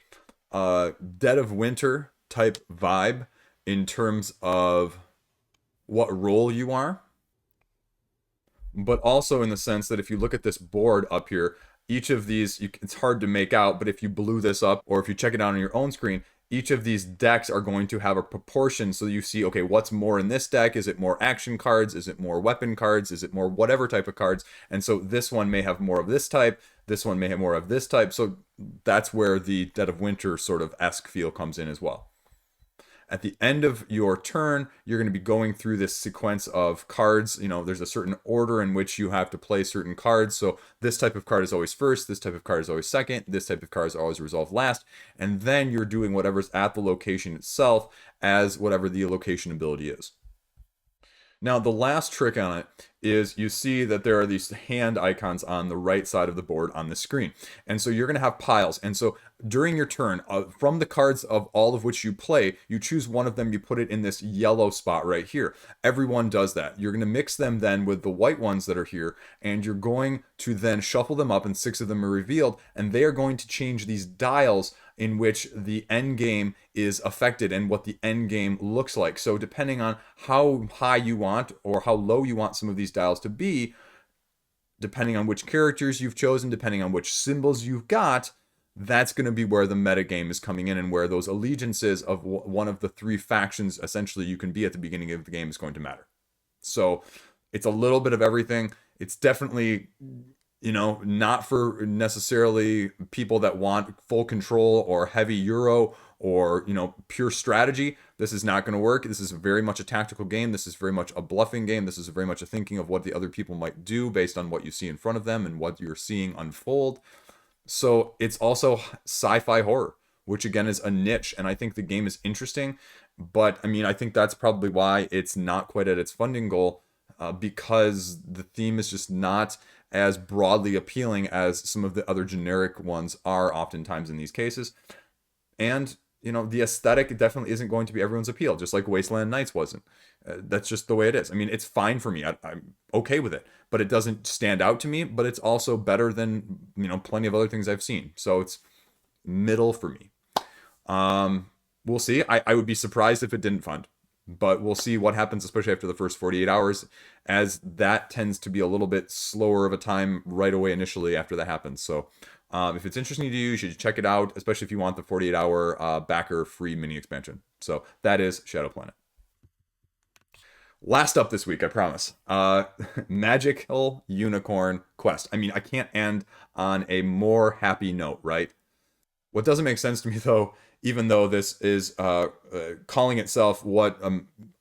Dead of Winter type vibe in terms of what role you are, but also in the sense that if you look at this board up here, each of these, it's hard to make out, but if you blew this up or if you check it out on your own screen, each of these decks are going to have a proportion. So you see, okay, what's more in this deck? Is it more action cards? Is it more weapon cards? Is it more whatever type of cards? And so this one may have more of this type. This one may have more of this type. So that's where the Dead of Winter sort of esque feel comes in as well. At the end of your turn, you're going to be going through this sequence of cards. You know, there's a certain order in which you have to play certain cards. So this type of card is always first. This type of card is always second. This type of card is always resolved last. And then you're doing whatever's at the location itself as whatever the location ability is. Now, the last trick on it is you see that there are these hand icons on the right side of the board on the screen. And so you're going to have piles. And so during your turn, from the cards of all of which you play, you choose one of them, you put it in this yellow spot right here. Everyone does that. You're going to mix them then with the white ones that are here, and you're going to then shuffle them up, and 6 of them are revealed, and they are going to change these dials in which the end game is affected and what the end game looks like. So depending on how high you want or how low you want some of these dials to be, depending on which characters you've chosen, depending on which symbols you've got, that's going to be where the metagame is coming in, and where those allegiances of one of the 3 factions essentially you can be at the beginning of the game is going to matter. So it's a little bit of everything. It's definitely, you know, not for necessarily people that want full control or heavy Euro or, you know, pure strategy. This is not going to work. This is very much a tactical game. This is very much a bluffing game. This is very much a thinking of what the other people might do based on what you see in front of them and what you're seeing unfold. So it's also sci-fi horror, which again is a niche. And I think the game is interesting. But I mean, I think that's probably why it's not quite at its funding goal, because the theme is just not as broadly appealing as some of the other generic ones are oftentimes in these cases. And, you know, the aesthetic definitely isn't going to be everyone's appeal, just like Wasteland Nights wasn't. That's just the way it is. I mean, it's fine for me. I'm okay with it, but it doesn't stand out to me, but it's also better than, you know, plenty of other things I've seen. So it's middle for me. We'll see. I would be surprised if it didn't fund, but we'll see what happens, especially after the first 48 hours, as that tends to be a little bit slower of a time right away initially after that happens. So If it's interesting to you, you should check it out, especially if you want the 48-hour backer free mini expansion. So that is Shadow Planet. Last up this week, I promise. Magical Unicorn Quest. I mean, I can't end on a more happy note, right? What doesn't make sense to me, though, even though this is calling itself what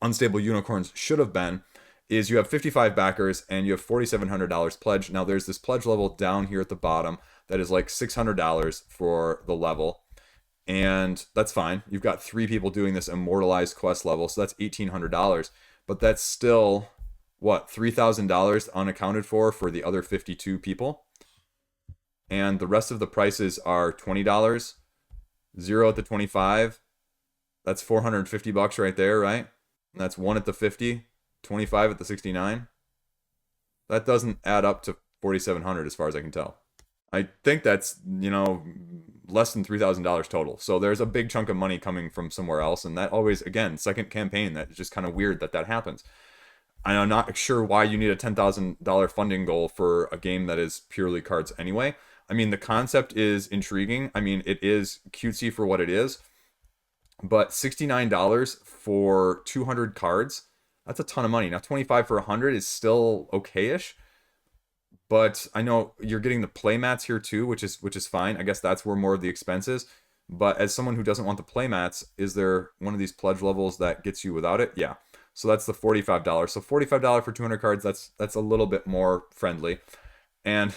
Unstable Unicorns should have been, is you have 55 backers and you have $4,700 pledge. Now, there's this pledge level down here at the bottom that is like $600 for the level. And that's fine. You've got 3 people doing this immortalized quest level, so that's $1,800. But that's still, what, $3,000 unaccounted for the other 52 people? And the rest of the prices are $20, 0 at the 25. That's $450 right there, right? And that's 1 at the 50, 25 at the 69. That doesn't add up to $4,700 as far as I can tell. I think that's, less than $3,000 total. So there's a big chunk of money coming from somewhere else. And that always, again, second campaign, that's just kind of weird that happens. I'm not sure why you need a $10,000 funding goal for a game that is purely cards anyway. I mean, the concept is intriguing. I mean, it is cutesy for what it is. But $69 for 200 cards, that's a ton of money. Now, $25 for 100 is still okay-ish. But I know you're getting the playmats here too, which is fine. I guess that's where more of the expense is. But as someone who doesn't want the playmats, is there one of these pledge levels that gets you without it? Yeah. So that's the $45. So $45 for 200 cards, that's a little bit more friendly. And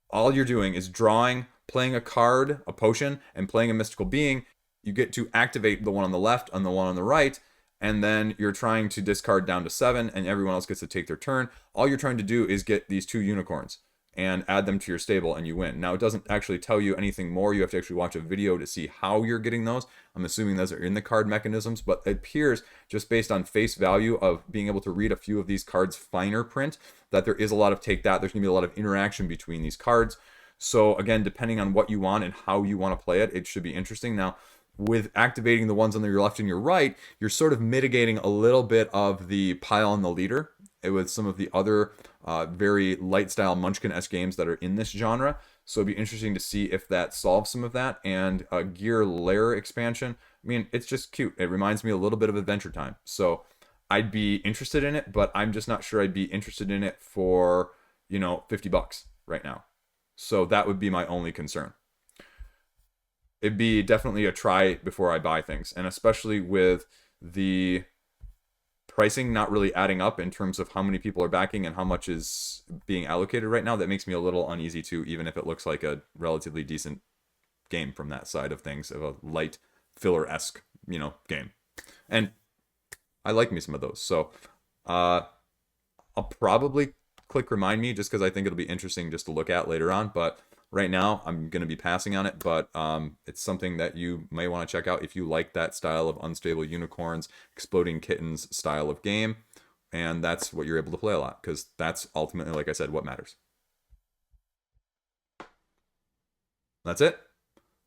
all you're doing is drawing, playing a card, a potion, and playing a mystical being. You get to activate the one on the left and the one on the right. And then you're trying to discard down to 7, and everyone else gets to take their turn. All you're trying to do is get these 2 unicorns and add them to your stable, and you win. Now, it doesn't actually tell you anything more. You have to actually watch a video to see how you're getting those. I'm assuming those are in the card mechanisms, but it appears, just based on face value of being able to read a few of these cards' finer print, that there is a lot of take that. There's going to be a lot of interaction between these cards. So, again, depending on what you want and how you want to play it, it should be interesting. Now, with activating the ones on your left and your right, you're sort of mitigating a little bit of the pile on the leader with some of the other very light style Munchkin-esque games that are in this genre. So it'd be interesting to see if that solves some of that. And Gear Lair expansion, I mean, it's just cute. It reminds me a little bit of Adventure Time. So I'd be interested in it, but I'm just not sure I'd be interested in it for, $50 right now. So that would be my only concern. It'd be definitely a try before I buy things. And especially with the pricing not really adding up in terms of how many people are backing and how much is being allocated right now, that makes me a little uneasy too, even if it looks like a relatively decent game from that side of things, of a light filler-esque, game. And I like me some of those. So I'll probably click remind me just because I think it'll be interesting just to look at later on. But right now, I'm going to be passing on it, but it's something that you may want to check out if you like that style of Unstable Unicorns, Exploding Kittens style of game, and that's what you're able to play a lot, because that's ultimately, like I said, what matters. That's it.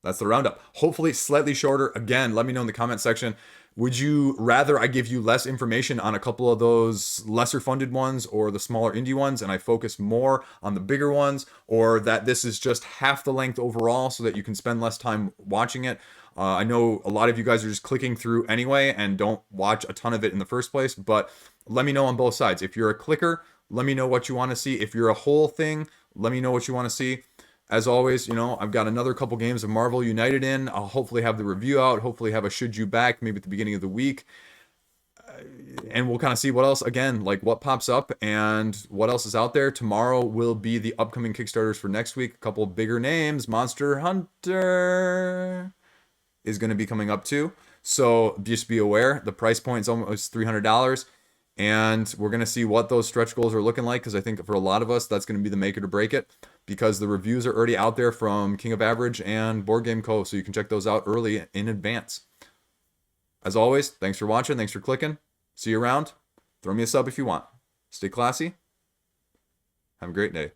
That's the roundup. Hopefully slightly shorter. Again, let me know in the comment section. Would you rather I give you less information on a couple of those lesser funded ones or the smaller indie ones, and I focus more on the bigger ones, or that this is just half the length overall so that you can spend less time watching it? I know a lot of you guys are just clicking through anyway and don't watch a ton of it in the first place, but let me know on both sides. If you're a clicker, let me know what you want to see. If you're a whole thing, let me know what you want to see. As always, I've got another couple games of Marvel United in. I'll hopefully have the review out, hopefully have a Should You Back maybe at the beginning of the week. And we'll kind of see what else, again, like what pops up and what else is out there. Tomorrow will be the upcoming Kickstarters for next week. A couple bigger names. Monster Hunter is going to be coming up too. So just be aware, the price point is almost $300. And we're going to see what those stretch goals are looking like, because I think for a lot of us, that's going to be the make it or break it, because the reviews are already out there from King of Average and Board Game Co., so you can check those out early in advance. As always, thanks for watching, thanks for clicking. See you around. Throw me a sub if you want. Stay classy. Have a great day.